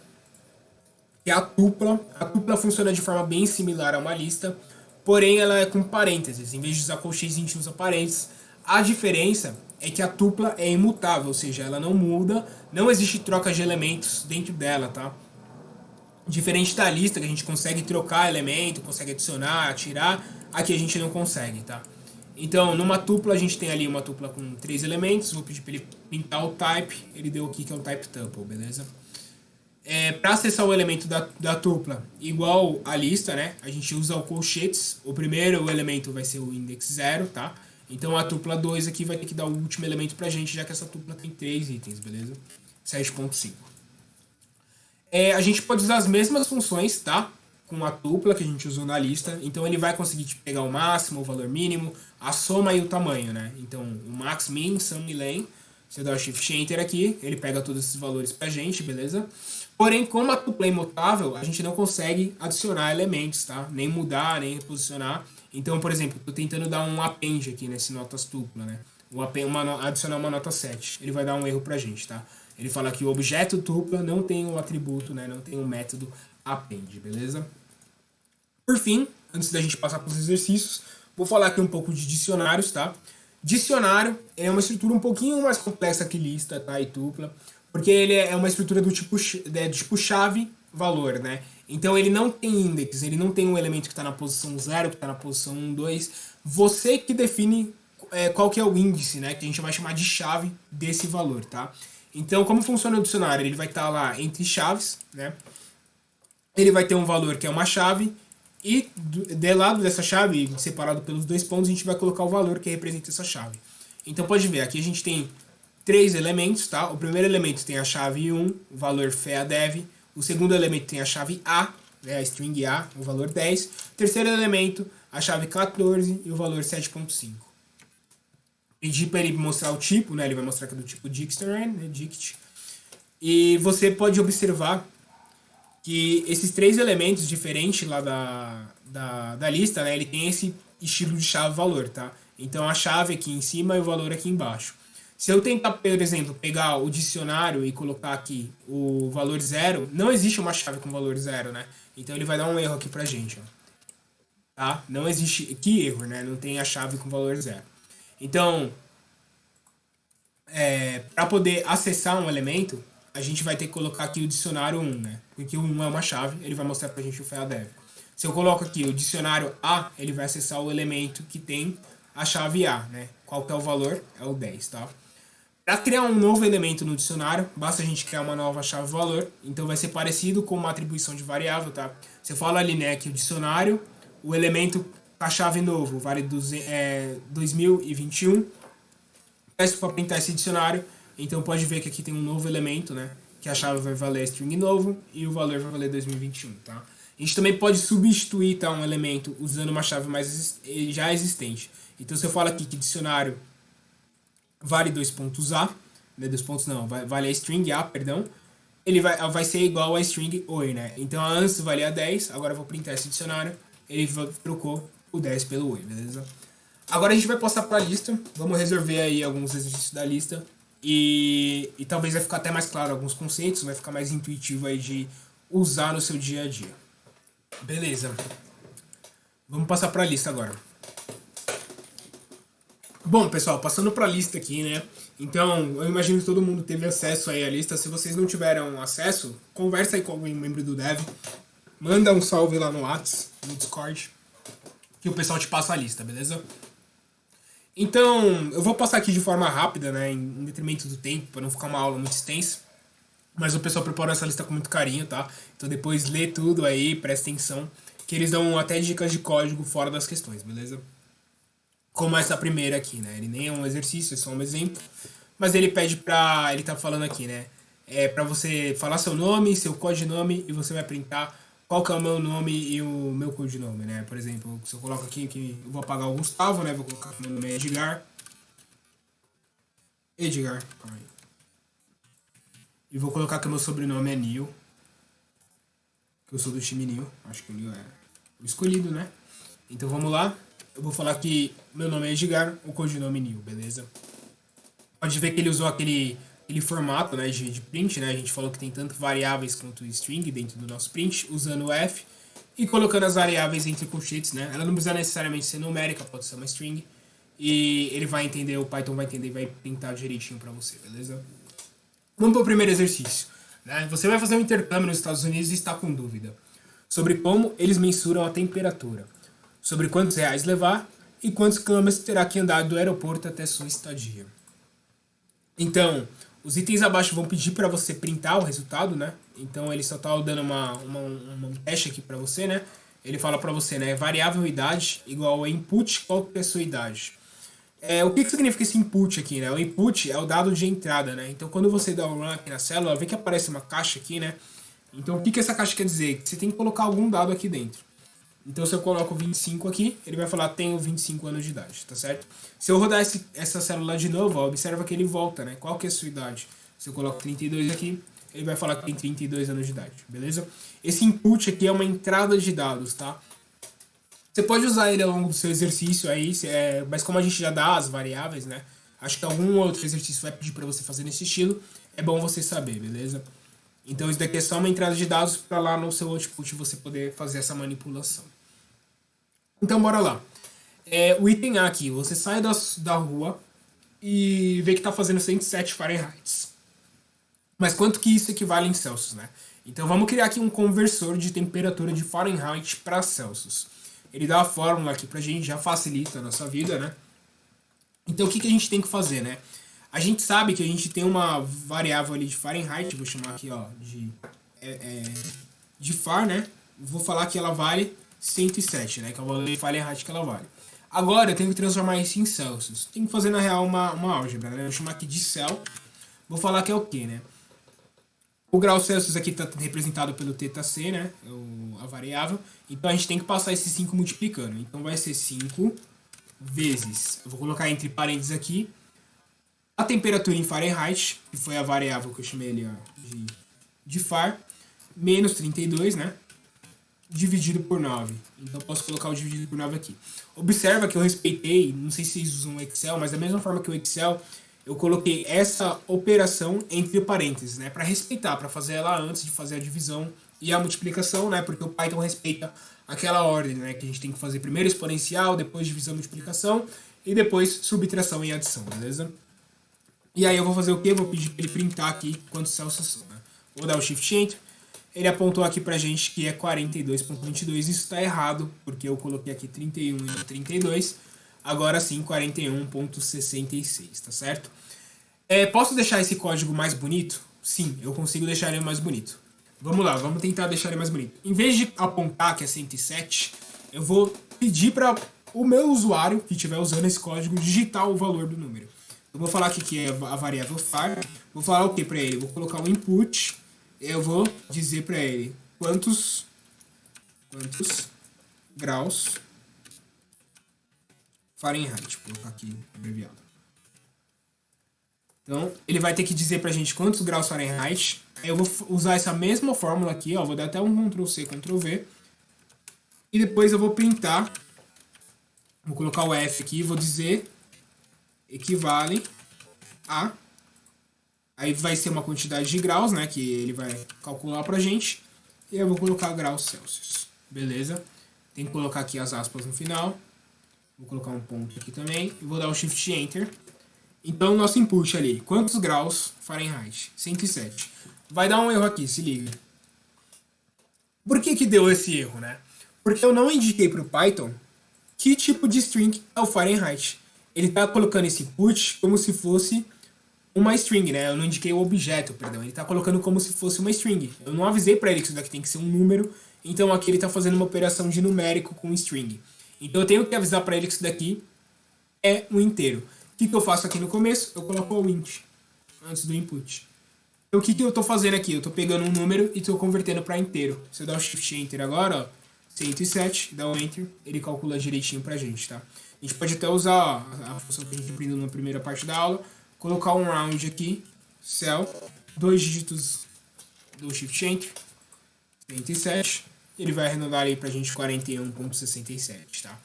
Que é a tupla. A tupla funciona de forma bem similar a uma lista, porém ela é com parênteses. Em vez de usar colchetes, a gente usa parênteses. A diferença é que a tupla é imutável, ou seja, ela não muda, não existe troca de elementos dentro dela, tá? Diferente da lista, que a gente consegue trocar elemento, consegue adicionar, tirar, aqui a gente não consegue, tá? Então, numa tupla, a gente tem ali uma tupla com 3 elementos, vou pedir para ele pintar o type, ele deu aqui que é um type tuple, beleza? Para acessar o elemento da tupla, igual a lista, né? A gente usa o colchetes, o primeiro elemento vai ser o index 0, tá? Então a tupla 2 aqui vai ter que dar o último elemento pra gente, já que essa tupla tem 3 itens, beleza? 7.5. A gente pode usar as mesmas funções, tá? Com a tupla que a gente usou na lista. Então ele vai conseguir pegar o máximo, o valor mínimo, a soma e o tamanho, né? Então o max, min, sum e len. Você dá o shift enter aqui, ele pega todos esses valores pra gente, beleza? Porém, como a tupla é imutável, a gente não consegue adicionar elementos, tá? Nem mudar, nem reposicionar. Então, por exemplo, estou tentando dar um append aqui nesse notas tupla, né? Adicionar uma nota 7. Ele vai dar um erro pra gente, tá? Ele fala que o objeto tupla não tem um atributo, né? Não tem um método append, beleza? Por fim, antes da gente passar para os exercícios, vou falar aqui um pouco de dicionários, tá? Dicionário é uma estrutura um pouquinho mais complexa que lista, tá? E tupla, porque ele é uma estrutura do tipo chave valor, né? Então ele não tem index, ele não tem um elemento que está na posição 0, que está na posição 1, 2. Você que define qual que é o índice, né? Que a gente vai chamar de chave desse valor, tá? Então, como funciona o dicionário? Ele vai estar lá entre chaves, né? Ele vai ter um valor que é uma chave e de lado dessa chave, separado pelos dois pontos, a gente vai colocar o valor que representa essa chave. Então pode ver, aqui a gente tem três elementos, tá? O primeiro elemento tem a chave 1, o valor feadev. O segundo elemento tem a chave A, né, a string A, o valor 10. O terceiro elemento, a chave 14 e o valor 7.5. Pedi para ele mostrar o tipo, né? Ele vai mostrar que é do tipo dictionary, né? Dict. E você pode observar que esses três elementos diferentes lá da lista, né? Ele tem esse estilo de chave-valor, tá? Então a chave aqui em cima e o valor aqui embaixo. Se eu tentar, por exemplo, pegar o dicionário e colocar aqui o valor 0, não existe uma chave com valor 0, né? Então ele vai dar um erro aqui pra gente, ó. Tá? Não existe... Que erro, né? Não tem a chave com valor 0. Então, para poder acessar um elemento, a gente vai ter que colocar aqui o dicionário 1, né? Porque o 1 é uma chave, ele vai mostrar pra gente o feadev. Se eu coloco aqui o dicionário A, ele vai acessar o elemento que tem a chave A, né? Qual que é o valor? É o 10, tá? Para criar um novo elemento no dicionário, basta a gente criar uma nova chave-valor. Então vai ser parecido com uma atribuição de variável, tá? Você fala ali, né, que o dicionário, o elemento com a chave novo vale 2021. Peço para printar esse dicionário. Então pode ver que aqui tem um novo elemento, né? Que a chave vai valer string novo e o valor vai valer 2021, tá? A gente também pode substituir, tá, um elemento usando uma chave já existente. Então se eu falo aqui que dicionário vale 2 pontos A, né, 2 pontos não, vale a string A, perdão, ele vai ser igual a string oi, né? Então antes valia 10, agora eu vou printar esse dicionário, ele trocou o 10 pelo oi, beleza? Agora a gente vai passar para a lista, vamos resolver aí alguns exercícios da lista e talvez vai ficar até mais claro alguns conceitos, vai ficar mais intuitivo aí de usar no seu dia a dia. Beleza. Vamos passar para a lista agora. Bom, pessoal, passando para a lista aqui, né? Então, eu imagino que todo mundo teve acesso aí à lista. Se vocês não tiveram acesso, conversa aí com algum membro do Dev. Manda um salve lá no WhatsApp, no Discord, que o pessoal te passa a lista, beleza? Então, eu vou passar aqui de forma rápida, né? Em detrimento do tempo, para não ficar uma aula muito extensa. Mas o pessoal preparou essa lista com muito carinho, tá? Então depois lê tudo aí, presta atenção, que eles dão até dicas de código fora das questões, beleza? Como essa primeira aqui, né? Ele nem é um exercício, é só um exemplo. Mas ele pede pra... Ele tá falando aqui, né? Pra você falar seu nome, seu codinome, e você vai printar qual que é o meu nome e o meu codinome, né? Por exemplo, se eu coloco aqui que eu vou apagar o Gustavo, né? Vou colocar que meu nome é Edgar. Edgar, calma aí. E vou colocar que o meu sobrenome é Nil. Que eu sou do time Nil. Acho que o Nil é o escolhido, né? Então vamos lá. Eu vou falar que meu nome é Edgar, o codinome Nil, beleza? Pode ver que ele usou aquele formato, né, de print, né? A gente falou que tem tanto variáveis quanto string dentro do nosso print, usando o F e colocando as variáveis entre colchetes, né? Ela não precisa necessariamente ser numérica, pode ser uma string. E ele vai entender, o Python vai entender e vai printar direitinho pra você, beleza? Vamos para o primeiro exercício, né? Você vai fazer um intercâmbio nos Estados Unidos e está com dúvida sobre como eles mensuram a temperatura, sobre quantos reais levar e quantos quilômetros terá que andar do aeroporto até sua estadia. Então, os itens abaixo vão pedir para você printar o resultado, né? Então ele só está dando um teste aqui para você, né? Ele fala para você, né? Variável idade igual a input, qual que é a sua idade? O que significa esse input aqui, né? O input é o dado de entrada, né? Então quando você dá um run aqui na célula, vê que aparece uma caixa aqui, né? Então o que essa caixa quer dizer? Que você tem que colocar algum dado aqui dentro. Então se eu coloco 25 aqui, ele vai falar tenho 25 anos de idade, tá certo? Se eu rodar essa célula de novo, ó, observa que ele volta, né? Qual que é a sua idade? Se eu coloco 32 aqui, ele vai falar que tem 32 anos de idade, beleza? Esse input aqui é uma entrada de dados, tá? Você pode usar ele ao longo do seu exercício aí, mas como a gente já dá as variáveis, né? Acho que algum outro exercício vai pedir para você fazer nesse estilo. É bom você saber, beleza? Então isso daqui é só uma entrada de dados para lá no seu output você poder fazer essa manipulação. Então bora lá. O item A aqui, você sai da rua e vê que está fazendo 107 Fahrenheit. Mas quanto que isso equivale em Celsius, né? Então vamos criar aqui um conversor de temperatura de Fahrenheit para Celsius. Ele dá a fórmula aqui pra gente, já facilita a nossa vida, né? Então o que a gente tem que fazer, né? A gente sabe que a gente tem uma variável ali de Fahrenheit, vou chamar aqui ó, de Far, né? Vou falar que ela vale 107, né? Que é o valor de Fahrenheit que ela vale. Agora eu tenho que transformar isso em Celsius. Tem que fazer na real uma álgebra, né? Vou chamar aqui de Cel. Vou falar que é o quê, né? O grau Celsius aqui está representado pelo θc, né? A variável. Então a gente tem que passar esse 5 multiplicando. Então vai ser 5 vezes, eu vou colocar entre parênteses aqui, a temperatura em Fahrenheit, que foi a variável que eu chamei ali ó, de Far, menos 32, né? Dividido por 9. Então eu posso colocar o dividido por 9 aqui. Observa que eu respeitei, não sei se vocês usam o Excel, mas da mesma forma que o Excel, eu coloquei essa operação entre parênteses, né? Para respeitar, para fazer ela antes de fazer a divisão e a multiplicação, né? Porque o Python respeita aquela ordem, né? Que a gente tem que fazer primeiro exponencial, depois divisão e multiplicação e depois subtração e adição, beleza? E aí eu vou fazer o quê? Vou pedir para ele printar aqui quantos Celsius são, né? Vou dar o Shift Enter. Ele apontou aqui pra gente que é 42.22. Isso está errado, porque eu coloquei aqui 31 e não 32. Agora sim, 41.66, tá certo? Posso deixar esse código mais bonito? Sim, eu consigo deixar ele mais bonito. Vamos lá, vamos tentar deixar ele mais bonito. Em vez de apontar que é 107, eu vou pedir para o meu usuário que estiver usando esse código digitar o valor do número. Eu vou falar aqui que é a variável far. Vou falar o que para ele? Vou colocar o input. Eu vou dizer para ele quantos graus Fahrenheit. Vou colocar aqui abreviado. Então, ele vai ter que dizer pra gente quantos graus Fahrenheit. Eu vou usar essa mesma fórmula aqui, ó. Vou dar até um Ctrl C, Ctrl V. E depois eu vou printar. Vou colocar o F aqui e vou dizer equivale a... Aí vai ser uma quantidade de graus, né? Que ele vai calcular pra gente. E eu vou colocar graus Celsius. Beleza? Tem que colocar aqui as aspas no final. Vou colocar um ponto aqui também. E vou dar o Shift Enter. Então, nosso input ali, quantos graus Fahrenheit? 107. Vai dar um erro aqui, se liga. Por que deu esse erro, né? Porque eu não indiquei para o Python que tipo de string é o Fahrenheit. Ele está colocando esse input como se fosse uma string, né? Eu não indiquei o objeto, perdão. Ele está colocando como se fosse uma string. Eu não avisei para ele que isso daqui tem que ser um número. Então, aqui ele está fazendo uma operação de numérico com string. Então, eu tenho que avisar para ele que isso daqui é um inteiro. O que eu faço aqui no começo? Eu coloco o int antes do input. Então o que eu estou fazendo aqui? Eu estou pegando um número e estou convertendo para inteiro. Se eu dar o Shift Enter agora, ó, 107, dá o Enter, ele calcula direitinho pra gente, tá? A gente pode até usar ó, a função que a gente aprendeu na primeira parte da aula, colocar um round aqui, cell, 2 dígitos do Shift Enter, 107, ele vai arredondar aí pra gente 41.67, tá?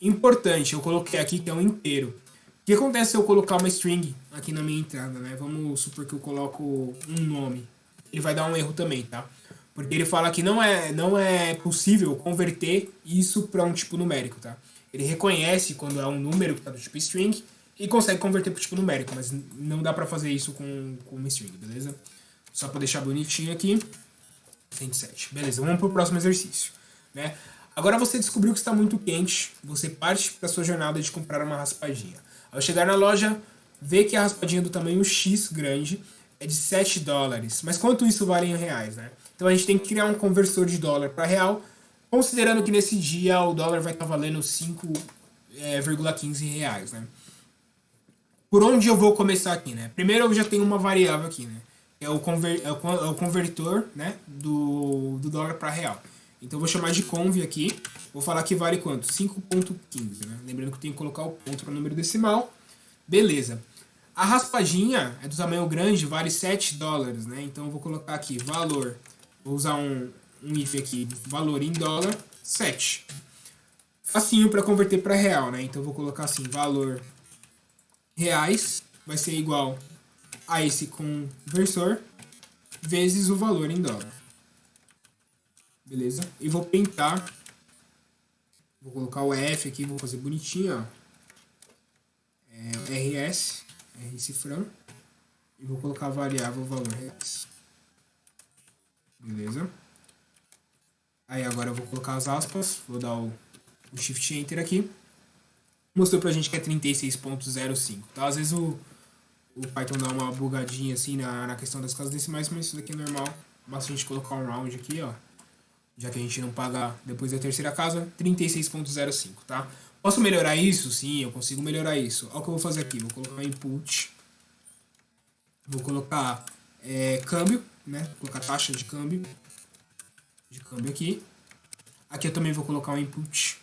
Importante, eu coloquei aqui que é um inteiro. O que acontece se eu colocar uma string aqui na minha entrada, né? Vamos supor que eu coloco um nome. Ele vai dar um erro também, tá? Porque ele fala que não é possível converter isso para um tipo numérico, tá? Ele reconhece quando é um número que tá do tipo string e consegue converter para tipo numérico, mas não dá para fazer isso com uma string, beleza? Só para deixar bonitinho aqui. 107. Beleza, vamos pro próximo exercício, né? Agora você descobriu que está muito quente, você parte para sua jornada de comprar uma raspadinha. Ao chegar na loja, vê que a raspadinha do tamanho X grande é de $7. Mas quanto isso vale em reais, né? Então a gente tem que criar um conversor de dólar para real, considerando que nesse dia o dólar vai estar valendo 5,15 reais, né? Por onde eu vou começar aqui, né? Primeiro eu já tenho uma variável aqui, né? É o convertor, né? Do dólar para real. Então eu vou chamar de conv aqui. Vou falar que vale quanto? 5,15, né? Lembrando que eu tenho que colocar o ponto para o número decimal. Beleza. A raspadinha é do tamanho grande, vale $7, né? Então eu vou colocar aqui valor. Vou usar um if aqui, valor em dólar, 7. Facinho para converter para real, né? Então eu vou colocar assim, valor reais vai ser igual a esse conversor vezes o valor em dólar. Beleza? E vou printar. Vou colocar o F aqui, vou fazer bonitinho, ó. RS, R cifrão. E vou colocar a variável valor RS. Beleza. Aí agora eu vou colocar as aspas, vou dar o Shift Enter aqui. Mostrou pra gente que é 36.05, tá? Às vezes o Python dá uma bugadinha assim na questão das casas decimais, mas isso daqui é normal. Basta a gente colocar um round aqui, ó. Já que a gente não paga depois da terceira casa, 36.05, tá? Posso melhorar isso? Sim, eu consigo melhorar isso. Olha o que eu vou fazer aqui. Vou colocar input. Vou colocar câmbio, né? Vou colocar taxa de câmbio. Aqui. Aqui eu também vou colocar um input.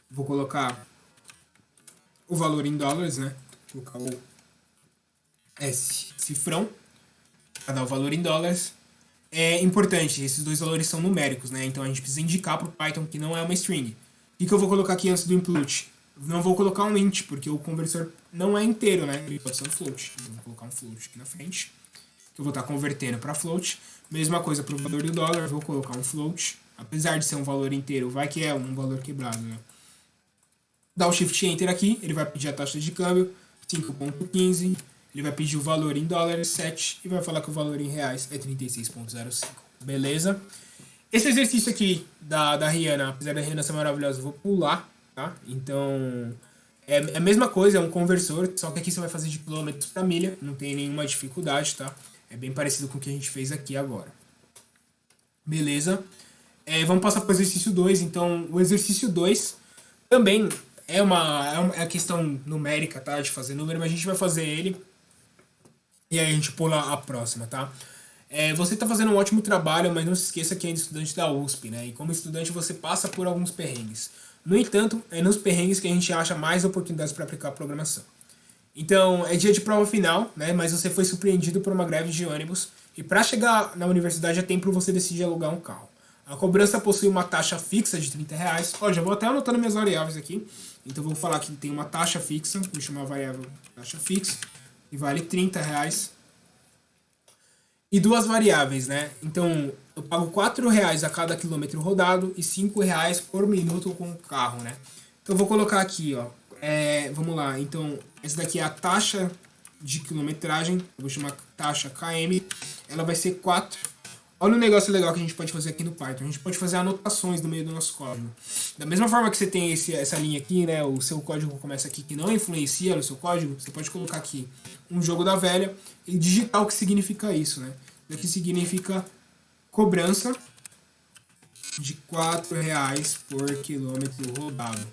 Vou colocar o valor em dólares, né? Vou colocar o S cifrão para dar o valor em dólares. É importante, esses dois valores são numéricos, né? Então a gente precisa indicar para o Python que não é uma string. O que eu vou colocar aqui antes do input? Não vou colocar um int, porque o conversor não é inteiro, né? Ele pode ser um float. Então vou colocar um float aqui na frente, que eu vou estar convertendo para float. Mesma coisa para o valor do dólar, vou colocar um float. Apesar de ser um valor inteiro, vai que é um valor quebrado, né? Dá o Shift Enter aqui, ele vai pedir a taxa de câmbio, 5.15. Ele vai pedir o valor em dólares, 7, e vai falar que o valor em reais é 36.05. Beleza? Esse exercício aqui da Rihanna, apesar da Rihanna ser maravilhosa, eu vou pular, tá? Então, é a mesma coisa, é um conversor, só que aqui você vai fazer de quilômetros para milha, não tem nenhuma dificuldade, tá? É bem parecido com o que a gente fez aqui agora. Beleza? Vamos passar para o exercício 2. Então, o exercício 2 também é a questão numérica, tá? De fazer número, mas a gente vai fazer ele e aí a gente pula a próxima, tá? Você está fazendo um ótimo trabalho, mas não se esqueça que é estudante da USP, né? E como estudante você passa por alguns perrengues. No entanto, é nos perrengues que a gente acha mais oportunidades para aplicar a programação. Então, é dia de prova final, né? Mas você foi surpreendido por uma greve de ônibus e para chegar na universidade a tempo você decide alugar um carro. A cobrança possui uma taxa fixa de R$30. Ó, já vou até anotando minhas variáveis aqui. Então, vou falar que tem uma taxa fixa, vou chamar a variável taxa fixa, e vale R$30. E duas variáveis, né? Então, eu pago R$4 a cada quilômetro rodado e R$5 por minuto com o carro, né? Então, eu vou colocar aqui, ó. Vamos lá. Então, essa daqui é a taxa de quilometragem. Eu vou chamar taxa KM. Ela vai ser 4. Olha um negócio legal que a gente pode fazer aqui no Python. A gente pode fazer anotações no meio do nosso código. Da mesma forma que você tem essa linha aqui, né? O seu código começa aqui que não influencia no seu código. Você pode colocar aqui um jogo da velha e digitar o que significa isso, né? O que significa cobrança de R$4 por quilômetro rodado.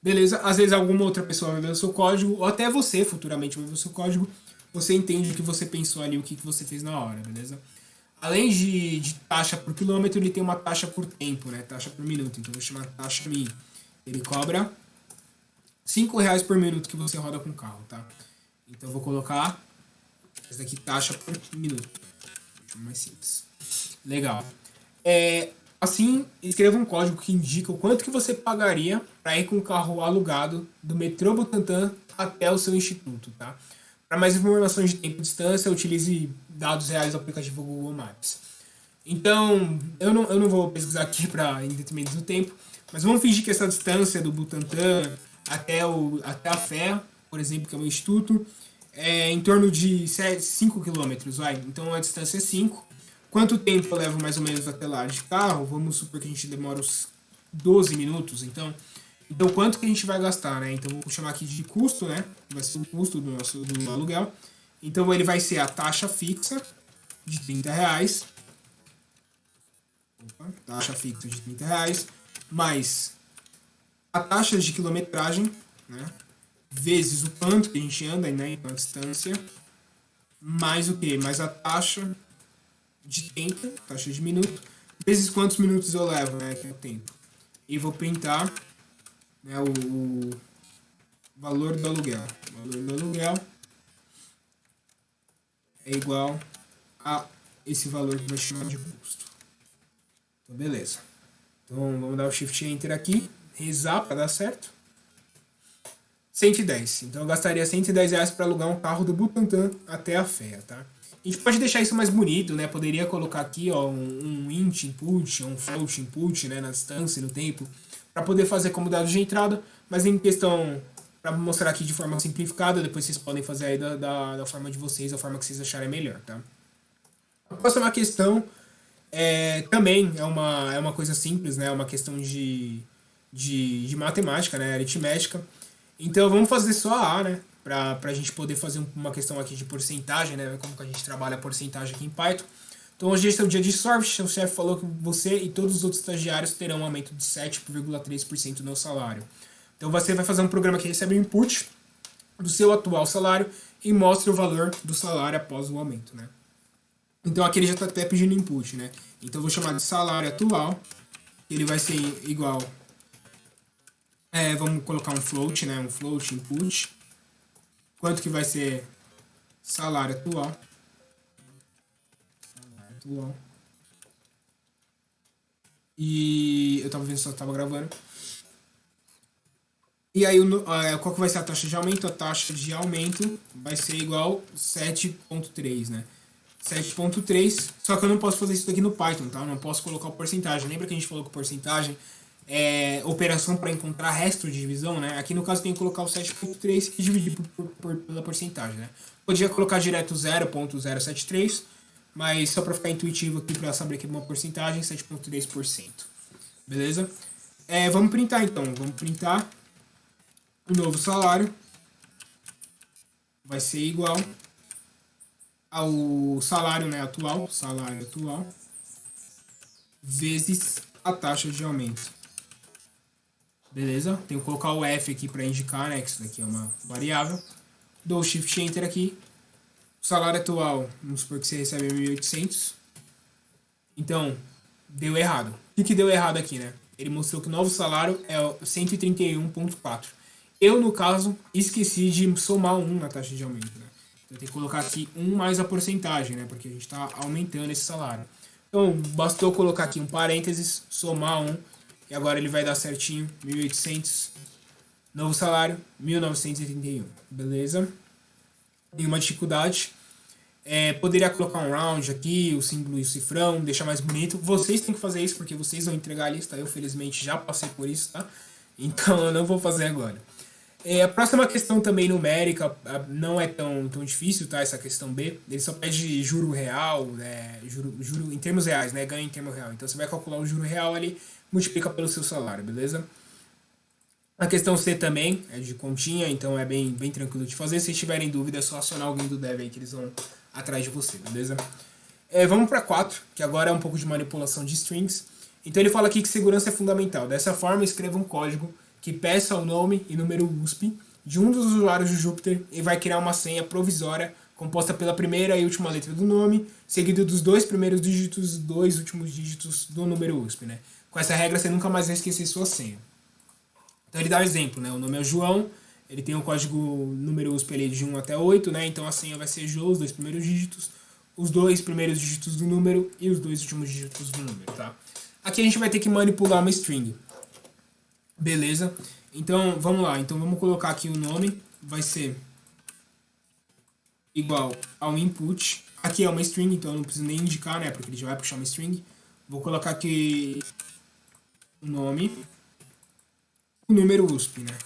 Beleza? Às vezes alguma outra pessoa vai ver o seu código, ou até você futuramente vai ver o seu código. Você entende o que você pensou ali, o que você fez na hora, beleza? Além de taxa por quilômetro, ele tem uma taxa por tempo, né? Taxa por minuto. Então eu vou chamar taxa min. Ele cobra R$5 por minuto que você roda com o carro, tá? Então eu vou colocar essa daqui, taxa por minuto. Mais simples. Legal. Assim, escreva um código que indica o quanto que você pagaria para ir com o carro alugado do metrô Butantã até o seu instituto, tá? Para mais informações de tempo e distância, utilize dados reais do aplicativo Google Maps. Então, eu não vou pesquisar aqui em detrimento do tempo, mas vamos fingir que essa distância do Butantã até a Fé, por exemplo, que é o meu instituto, é em torno de 5 quilômetros, vai. Então a distância é 5. Quanto tempo eu levo mais ou menos até lá de carro? Vamos supor que a gente demora uns 12 minutos. Então quanto que a gente vai gastar, né? Então vou chamar aqui de custo, né? Vai ser o custo do aluguel. Então ele vai ser a taxa fixa de R$30. Taxa fixa de R$30. Mais a taxa de quilometragem, né? Vezes o quanto que a gente anda, né? Então a distância. Mais o quê? Mais a taxa de tempo, taxa de minuto. Vezes quantos minutos eu levo, né? Que é o tempo. E vou printar, né, o valor do aluguel. O valor do aluguel é igual a esse valor que vai chamar de custo. Então, beleza. Então, vamos dar o Shift Enter aqui. Rezar para dar certo. 110. Então, eu gastaria R$110 para alugar um carro do Butantã até a Fé, tá? A gente pode deixar isso mais bonito, né? Poderia colocar aqui, ó, um int input, um float input, né, na distância e no tempo, para poder fazer como dados de entrada, mas em questão, para mostrar aqui de forma simplificada, depois vocês podem fazer aí da forma de vocês, da forma que vocês acharem melhor, tá? A próxima questão Também é uma coisa simples, né? É uma questão de matemática, né? Aritmética. Então vamos fazer só a A, né? Pra gente poder fazer uma questão aqui de porcentagem, né? Como que a gente trabalha a porcentagem aqui em Python. Então hoje é o dia de sorte, o chefe falou que você e todos os outros estagiários terão um aumento de 7,3% no salário. Então você vai fazer um programa que recebe o input do seu atual salário e mostra o valor do salário após o aumento, né? Então aqui ele já está até pedindo input, né? Então eu vou chamar de salário atual, ele vai ser igual, vamos colocar um float, né? Um float input. Quanto que vai ser salário atual? Salário atual. E eu tava vendo se eu tava gravando. E aí, qual que vai ser a taxa de aumento? A taxa de aumento vai ser igual 7,3, né? 7,3, só que eu não posso fazer isso daqui no Python, tá? Eu não posso colocar o porcentagem. Lembra que a gente falou que porcentagem é operação para encontrar resto de divisão, né? Aqui no caso tem que colocar o 7,3 e dividir pela porcentagem, né? Podia colocar direto 0,073, mas só para ficar intuitivo aqui, para saber que é uma porcentagem, 7,3%. Beleza? Vamos printar então. Vamos printar o novo salário. Vai ser igual ao salário, né, atual, salário atual, vezes a taxa de aumento. Beleza? Tenho que colocar o F aqui para indicar, né, que isso daqui é uma variável. Dou Shift Enter aqui. O salário atual, vamos supor que você recebe 1.800. Então, deu errado. O que deu errado aqui, né? Ele mostrou que o novo salário é 131,4. Eu, no caso, esqueci de somar 1 na taxa de aumento, né? Então tem que colocar aqui 1 mais a porcentagem, né? Porque a gente está aumentando esse salário. Então, bastou colocar aqui um parênteses, somar 1, e agora ele vai dar certinho, 1.800. Novo salário, 1.981. Beleza? Nenhuma dificuldade. Poderia colocar um round aqui, o símbolo e o cifrão, deixar mais bonito. Vocês têm que fazer isso porque vocês vão entregar a lista. Eu, felizmente, já passei por isso, tá? Então, eu não vou fazer agora. A próxima questão também numérica não é tão difícil, tá? Essa questão B. Ele só pede juro real, né? Juro em termos reais, né? Ganho em termos real. Então, você vai calcular o juro real ali, multiplica pelo seu salário, beleza? A questão C também é de continha, então é bem tranquilo de fazer. Se tiverem dúvida, é só acionar alguém do Dev aí que eles vão atrás de você, beleza? Vamos para 4, que agora é um pouco de manipulação de strings. Então ele fala aqui que segurança é fundamental. Dessa forma, escreva um código que peça o nome e número USP de um dos usuários do Jupyter e vai criar uma senha provisória composta pela primeira e última letra do nome, seguido dos 2 primeiros dígitos e 2 últimos dígitos do número USP, né? Com essa regra, você nunca mais vai esquecer sua senha. Então ele dá um exemplo, né? O nome é o João, ele tem o código número USP ali de 1 até 8, né? Então a senha vai ser João, os 2 primeiros dígitos, os 2 primeiros dígitos do número e os 2 últimos dígitos do número, tá? Aqui a gente vai ter que manipular uma string. Beleza? Então, vamos lá. Então, vamos colocar aqui o nome. Vai ser igual ao input. Aqui é uma string, então eu não preciso nem indicar, né? Porque ele já vai puxar uma string. Vou colocar aqui o nome. O número USP, né?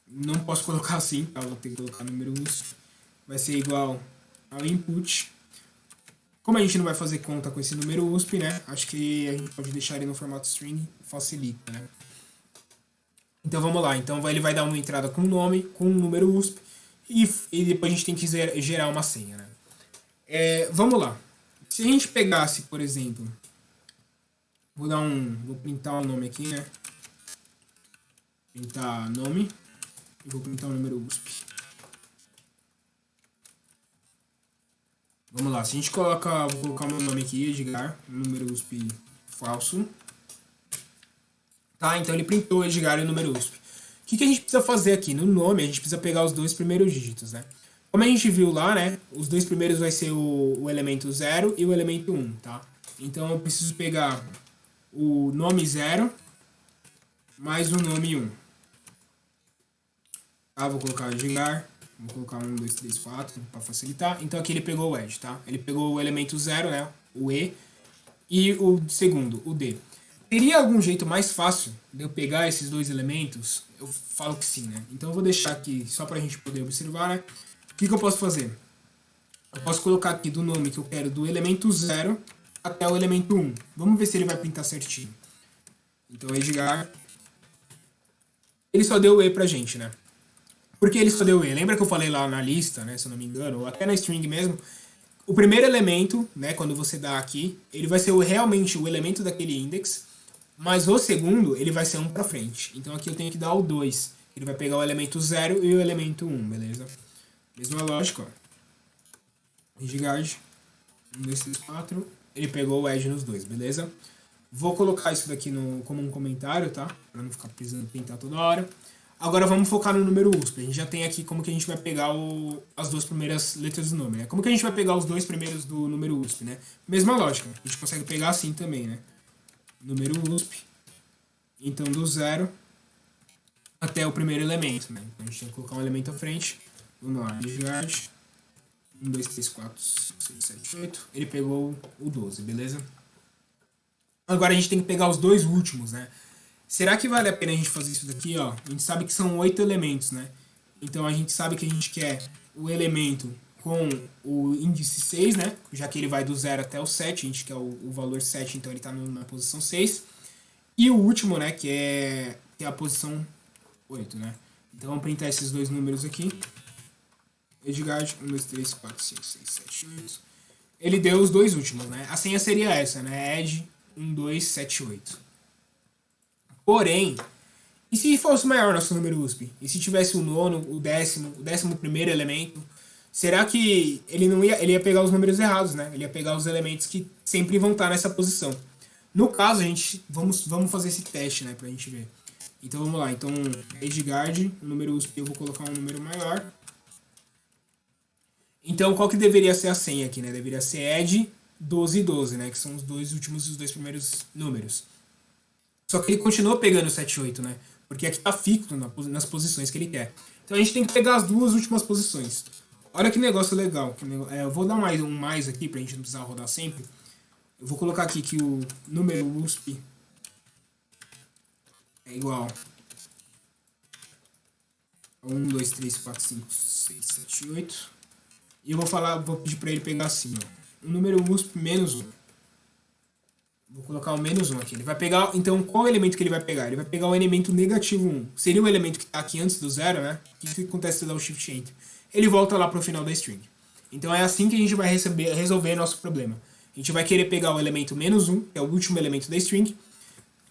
Não posso colocar assim, tá? Vou ter que colocar o número USP. Vai ser igual ao input. Como a gente não vai fazer conta com esse número USP, né? Acho que a gente pode deixar ele no formato string. Facilita, né? Então vamos lá, então ele vai dar uma entrada com o nome, com o número USP e depois a gente tem que gerar uma senha, né? Vamos lá, se a gente pegasse, por exemplo, vou printar o nome aqui, né? Printar nome e vou printar o número USP. Vamos lá, se a gente vou colocar o meu nome aqui, Edgar, número USP falso. Tá, então ele printou Edgar e o número USP. O que a gente precisa fazer aqui? No nome, a gente precisa pegar os 2 primeiros dígitos, né? Como a gente viu lá, né? Os 2 primeiros vai ser o elemento 0 e o elemento 1, tá? Então eu preciso pegar o nome 0 mais o nome 1. Tá, vou colocar Edgar, vou colocar 1, 2, 3, 4 para facilitar. Então aqui ele pegou o Ed, tá? Ele pegou o elemento 0, né? O E, e o segundo, o D. Teria algum jeito mais fácil de eu pegar esses 2 elementos? Eu falo que sim, né? Então eu vou deixar aqui só para a gente poder observar, né? O que eu posso fazer? Eu posso colocar aqui do nome que eu quero do elemento 0 até o elemento 1. Vamos ver se ele vai printar certinho. Então, Edgar... Ele só deu E pra gente, né? Por que ele só deu E? Lembra que eu falei lá na lista, né? Se eu não me engano, ou até na string mesmo. O primeiro elemento, né? Quando você dá aqui, ele vai ser realmente o elemento daquele index. Mas o segundo, ele vai ser um pra frente. Então aqui eu tenho que dar o 2. Ele vai pegar o elemento 0 e o elemento 1, beleza? Mesma lógica, ó. Edguard, 1, 2, 3, 4. Ele pegou o edge nos dois, beleza? Vou colocar isso daqui como um comentário, tá? Pra não ficar precisando pintar toda hora. Agora vamos focar no número USP. A gente já tem aqui como que a gente vai pegar as duas primeiras letras do nome, né? Como que a gente vai pegar os dois primeiros do número USP, né? Mesma lógica. A gente consegue pegar assim também, né? Número USP. Então, do 0 até o primeiro elemento, né? Então, a gente tem que colocar um elemento à frente. Vamos lá. Edguard. 1, 2, 3, 4, 5, 6, 7, 8. Ele pegou o 12, beleza? Agora a gente tem que pegar os dois últimos, né? Será que vale a pena a gente fazer isso daqui, ó? A gente sabe que são 8 elementos, né? Então a gente sabe que a gente quer o elemento com o índice 6, né? Já que ele vai do 0 até o 7, a gente quer o valor 7, então ele está na posição 6. E o último, né? Que é a posição 8, né? Então vamos printar esses dois números aqui. Edguard, 1, 2, 3, 4, 5, 6, 7, 8. Ele deu os dois últimos, né? A senha seria essa, né? Ed 1, 2, 7, 8. Porém, e se fosse maior nosso número USP? E se tivesse o nono, o 11º elemento? Será que ele não ia, ele ia pegar os números errados, né? Ele ia pegar os elementos que sempre vão estar nessa posição. No caso, a gente vamos fazer esse teste, né, pra gente ver. Então vamos lá. Então, Edguard, o número USP eu vou colocar um número maior. Então, qual que deveria ser a senha aqui, né? Deveria ser Ed 12 e 12, né? Que são os dois últimos e os dois primeiros números. Só que ele continua pegando o 7 e 8, né? Porque aqui tá fixo nas posições que ele quer. Então a gente tem que pegar as duas últimas posições. Olha que negócio legal. Eu vou dar um mais aqui pra gente não precisar rodar sempre. Eu vou colocar aqui que o número USP é igual a 1, 2, 3, 4, 5, 6, 7, 8. E eu vou pedir pra ele pegar assim, ó. O número USP menos 1. Vou colocar o menos 1 aqui. Ele vai pegar, então, qual elemento que ele vai pegar? Ele vai pegar o elemento negativo 1. Seria o elemento que está aqui antes do 0, né? O que acontece se eu dar o Shift Enter? Ele volta lá para o final da string. Então é assim que a gente vai resolver nosso problema. A gente vai querer pegar o elemento menos 1, que é o último elemento da string,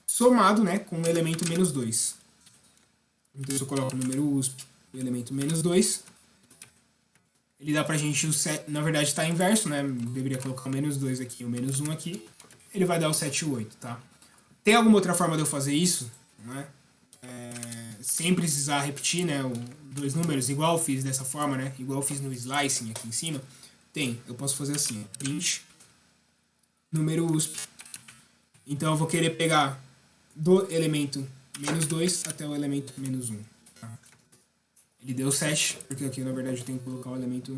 somado, né, com o elemento menos 2. Então se eu coloco o número USP, o elemento menos 2, ele dá pra gente, na verdade está inverso, né? Deveria colocar o menos 2 aqui e o menos 1 aqui. Ele vai dar o 7 e 8, tá? Tem alguma outra forma de eu fazer isso, né? Sem precisar repetir, né, dois números, igual eu fiz dessa forma, né? Igual eu fiz no slicing aqui em cima. Tem, eu posso fazer assim, print número USP. Então eu vou querer pegar do elemento menos 2 até o elemento menos 1. Tá? Ele deu 7, porque aqui na verdade eu tenho que colocar o elemento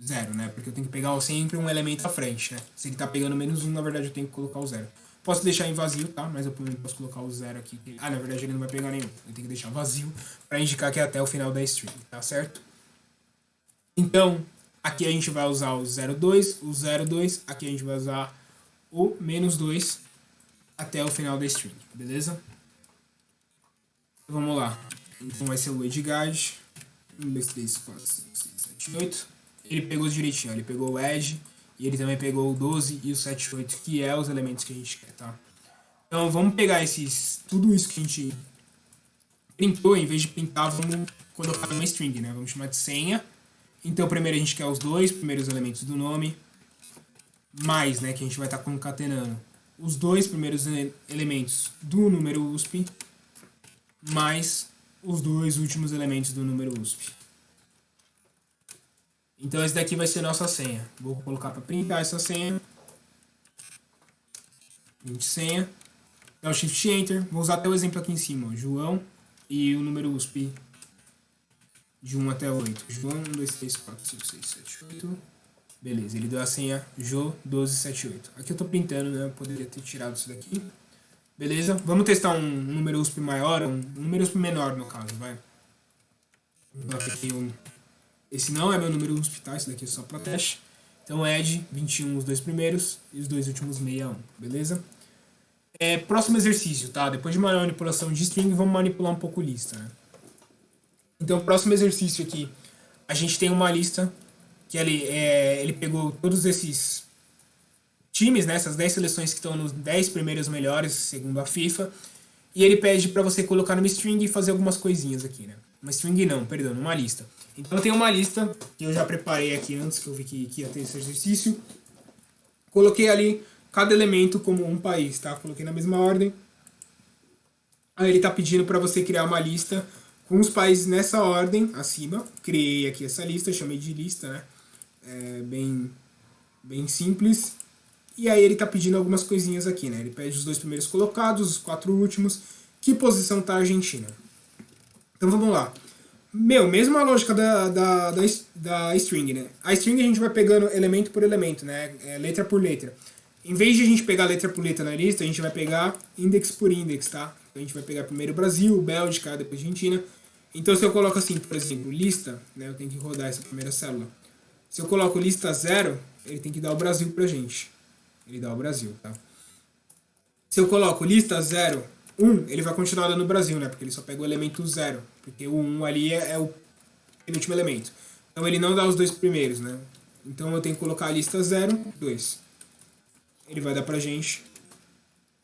0, né? Porque eu tenho que pegar sempre um elemento à frente, né? Se ele tá pegando menos 1, na verdade eu tenho que colocar o 0. Posso deixar em vazio, tá? Mas eu posso colocar o 0 aqui. Ah, na verdade ele não vai pegar nenhum. Eu tenho que deixar vazio para indicar que é até o final da string, tá certo? Então, aqui a gente vai usar o 0,2, o 0,2. Aqui a gente vai usar o menos 2 até o final da string, beleza? Então, vamos lá. Então vai ser o Edguard. 1, 2, 3, 4, 5, 6, 7, 8. Ele pegou direitinho, ele pegou o edge e ele também pegou o 12 e o 7 e 8, que é os elementos que a gente quer, tá? Então vamos pegar tudo isso que a gente printou, em vez de printar, vamos colocar numa string, né? Vamos chamar de senha. Então primeiro a gente quer os dois primeiros elementos do nome, mais, né, que a gente vai estar concatenando os dois primeiros elementos do número USP, mais os dois últimos elementos do número USP. Então esse daqui vai ser nossa senha. Vou colocar para printar essa senha. Print senha. Dá o Shift Enter. Vou usar até o exemplo aqui em cima. Ó. João e o número USP de 1 até 8. João, 1, 2, 3, 4, 5, 6, 7, 8. Beleza, ele deu a senha Jo1278. Aqui eu tô printando, né? Eu poderia ter tirado isso daqui. Beleza? Vamos testar um número USP maior, um número USP menor no caso, vai. Vou colocar aqui esse não é meu número USP, tá? Esse daqui é só para teste. Então add 21 os dois primeiros e os dois últimos 61, beleza? Próximo exercício, tá? Depois de uma manipulação de string, vamos manipular um pouco lista, né? Então, próximo exercício aqui, a gente tem uma lista que ele pegou todos esses times, né, essas 10 seleções que estão nos 10 primeiros melhores, segundo a FIFA, e ele pede para você colocar numa string e fazer algumas coisinhas aqui, né? Uma string não, perdão, numa lista. Então eu tenho uma lista que eu já preparei aqui antes, que eu vi que ia ter esse exercício. Coloquei ali cada elemento como um país, tá? Coloquei na mesma ordem. Aí ele tá pedindo para você criar uma lista com os países nessa ordem, acima. Criei aqui essa lista, chamei de lista, né? Bem simples. E aí ele tá pedindo algumas coisinhas aqui, né? Ele pede os dois primeiros colocados, os 4 últimos. Que posição tá a Argentina? Então vamos lá. Mesma lógica da string, né? A string a gente vai pegando elemento por elemento, né? Letra por letra. Em vez de a gente pegar letra por letra na lista, a gente vai pegar index por index, tá? Então a gente vai pegar primeiro Brasil, Bélgica, depois Argentina. Então se eu coloco assim, por exemplo, lista, né? Eu tenho que rodar essa primeira célula. Se eu coloco lista 0, ele tem que dar o Brasil pra gente. Ele dá o Brasil, tá? Se eu coloco lista 0, 1, ele vai continuar dando o Brasil, né? Porque ele só pega o elemento 0. Porque o 1 ali é o penúltimo elemento. Então ele não dá os dois primeiros, né? Então eu tenho que colocar a lista 0, 2. Ele vai dar pra gente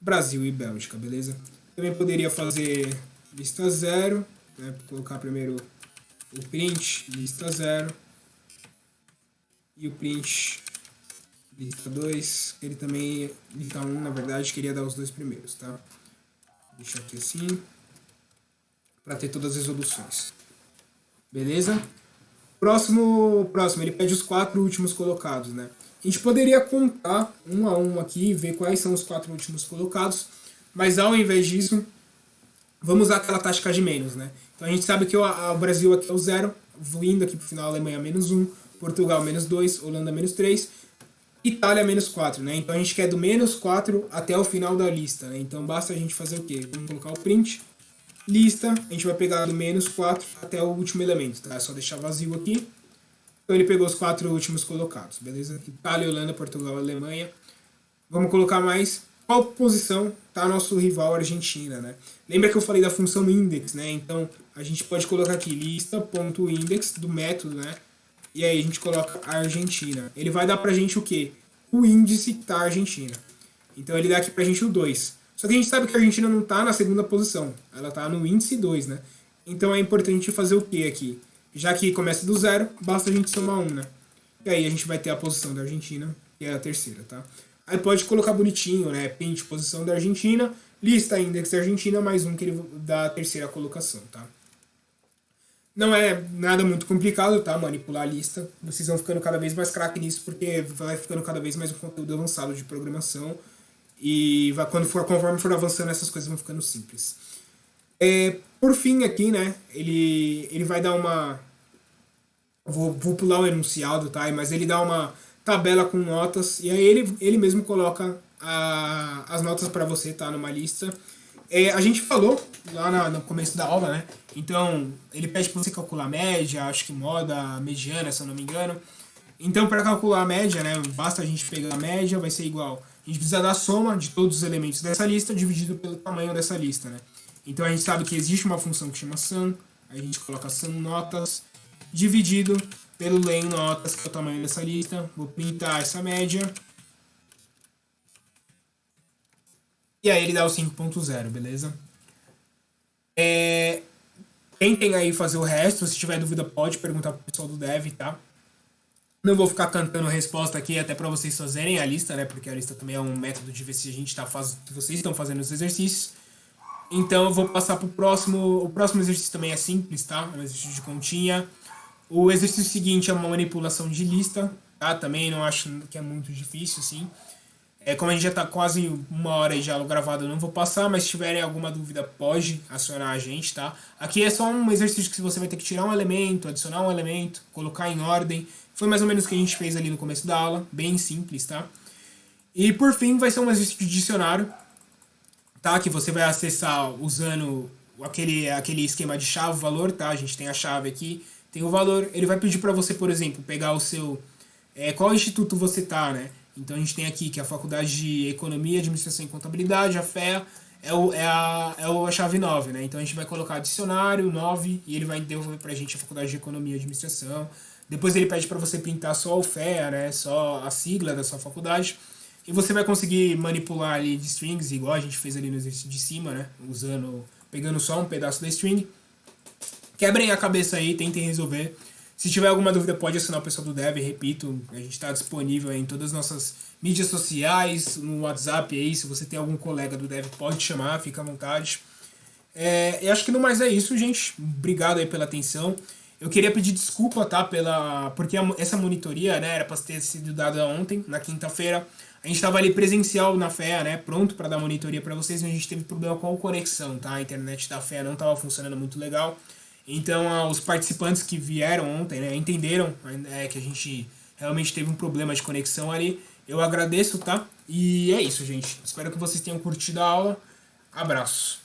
Brasil e Bélgica, beleza? Também poderia fazer lista 0, né? Colocar primeiro o print, lista 0. E o print lista 2, ele também, lista 1, na verdade, queria dar os dois primeiros, tá? Deixa aqui assim, para ter todas as resoluções. Beleza? Próximo, ele pede os 4 últimos colocados, né? A gente poderia contar um a um aqui e ver quais são os 4 últimos colocados, mas ao invés disso, vamos usar aquela tática de menos, né? Então a gente sabe que o Brasil aqui é o 0, indo aqui pro final, a Alemanha menos 1, Portugal menos 2, Holanda menos 3, Itália menos 4, né? Então a gente quer do menos 4 até o final da lista, né? Então basta a gente fazer o quê? Vamos colocar o print, lista, a gente vai pegar do menos 4 até o último elemento, tá? É só deixar vazio aqui. Então ele pegou os 4 últimos colocados, beleza? Itália, Holanda, Portugal, Alemanha. Vamos colocar mais qual posição tá nosso rival Argentina, né? Lembra que eu falei da função index, né? Então a gente pode colocar aqui lista.index do método, né? E aí a gente coloca a Argentina. Ele vai dar pra gente o quê? O índice que tá a Argentina. Então ele dá aqui pra gente o 2. Só que a gente sabe que a Argentina não tá na segunda posição. Ela tá no índice 2, né? Então é importante fazer o quê aqui? Já que começa do 0, basta a gente somar 1, né? E aí a gente vai ter a posição da Argentina, que é a terceira, tá? Aí pode colocar bonitinho, né? Print, posição da Argentina, lista index da Argentina, mais um que ele dá a terceira colocação, tá? Não é nada muito complicado, tá? Manipular a lista. Vocês vão ficando cada vez mais craque nisso, porque vai ficando cada vez mais um conteúdo avançado de programação. E conforme for avançando, essas coisas vão ficando simples. Por fim aqui, né? Ele vai dar uma... Vou pular o enunciado, tá? Mas ele dá uma tabela com notas. E aí ele mesmo coloca as notas para você, tá? Numa lista. A gente falou lá no começo da aula, né? Então, ele pede para você calcular a média, acho que moda, mediana, se eu não me engano. Então, para calcular a média, né? Basta a gente pegar a média, vai ser igual. A gente precisa da soma de todos os elementos dessa lista dividido pelo tamanho dessa lista, né? Então, a gente sabe que existe uma função que chama sum. A gente coloca sum notas dividido pelo len notas, que é o tamanho dessa lista. Vou printar essa média. E aí ele dá o 5.0, beleza? Tentem aí fazer o resto. Se tiver dúvida, pode perguntar pro pessoal do Dev, tá? Não vou ficar cantando resposta aqui, até para vocês fazerem a lista, né? Porque a lista também é um método de ver se a gente se vocês estão fazendo os exercícios. Então eu vou passar pro próximo. O próximo exercício também é simples, tá? É um exercício de continha. O exercício seguinte é uma manipulação de lista, tá? Também não acho que é muito difícil, assim. Como a gente já está quase 1 hora de aula gravado, eu não vou passar, mas se tiverem alguma dúvida, pode acionar a gente, tá? Aqui é só um exercício que você vai ter que tirar um elemento, adicionar um elemento, colocar em ordem. Foi mais ou menos o que a gente fez ali no começo da aula, bem simples, tá? E por fim, vai ser um exercício de dicionário, tá? Que você vai acessar usando aquele esquema de chave-valor, tá? A gente tem a chave aqui, tem o valor. Ele vai pedir para você, por exemplo, pegar o seu qual instituto você tá, né? Então a gente tem aqui que a Faculdade de Economia, Administração e Contabilidade, a FEA, a chave 9, né? Então a gente vai colocar dicionário 9 e ele vai devolver pra gente a Faculdade de Economia e Administração. Depois ele pede para você printar só o FEA, né? Só a sigla da sua faculdade. E você vai conseguir manipular ali de strings, igual a gente fez ali no exercício de cima, né? Pegando só um pedaço da string. Quebrem a cabeça aí, tentem resolver. Se tiver alguma dúvida, pode assinar o pessoal do Dev. Repito, a gente está disponível em todas as nossas mídias sociais, no WhatsApp aí. Se você tem algum colega do Dev, pode chamar, fica à vontade. Eu acho que no mais é isso, gente. Obrigado aí pela atenção. Eu queria pedir desculpa, tá? Porque essa monitoria, né, era para ter sido dada ontem, na quinta-feira. A gente estava ali presencial na FEA, né, pronto para dar monitoria para vocês, mas a gente teve problema com a conexão, tá? A internet da FEA não estava funcionando muito legal. Então, os participantes que vieram ontem, né, entenderam que a gente realmente teve um problema de conexão ali. Eu agradeço, tá? E é isso, gente. Espero que vocês tenham curtido a aula. Abraço.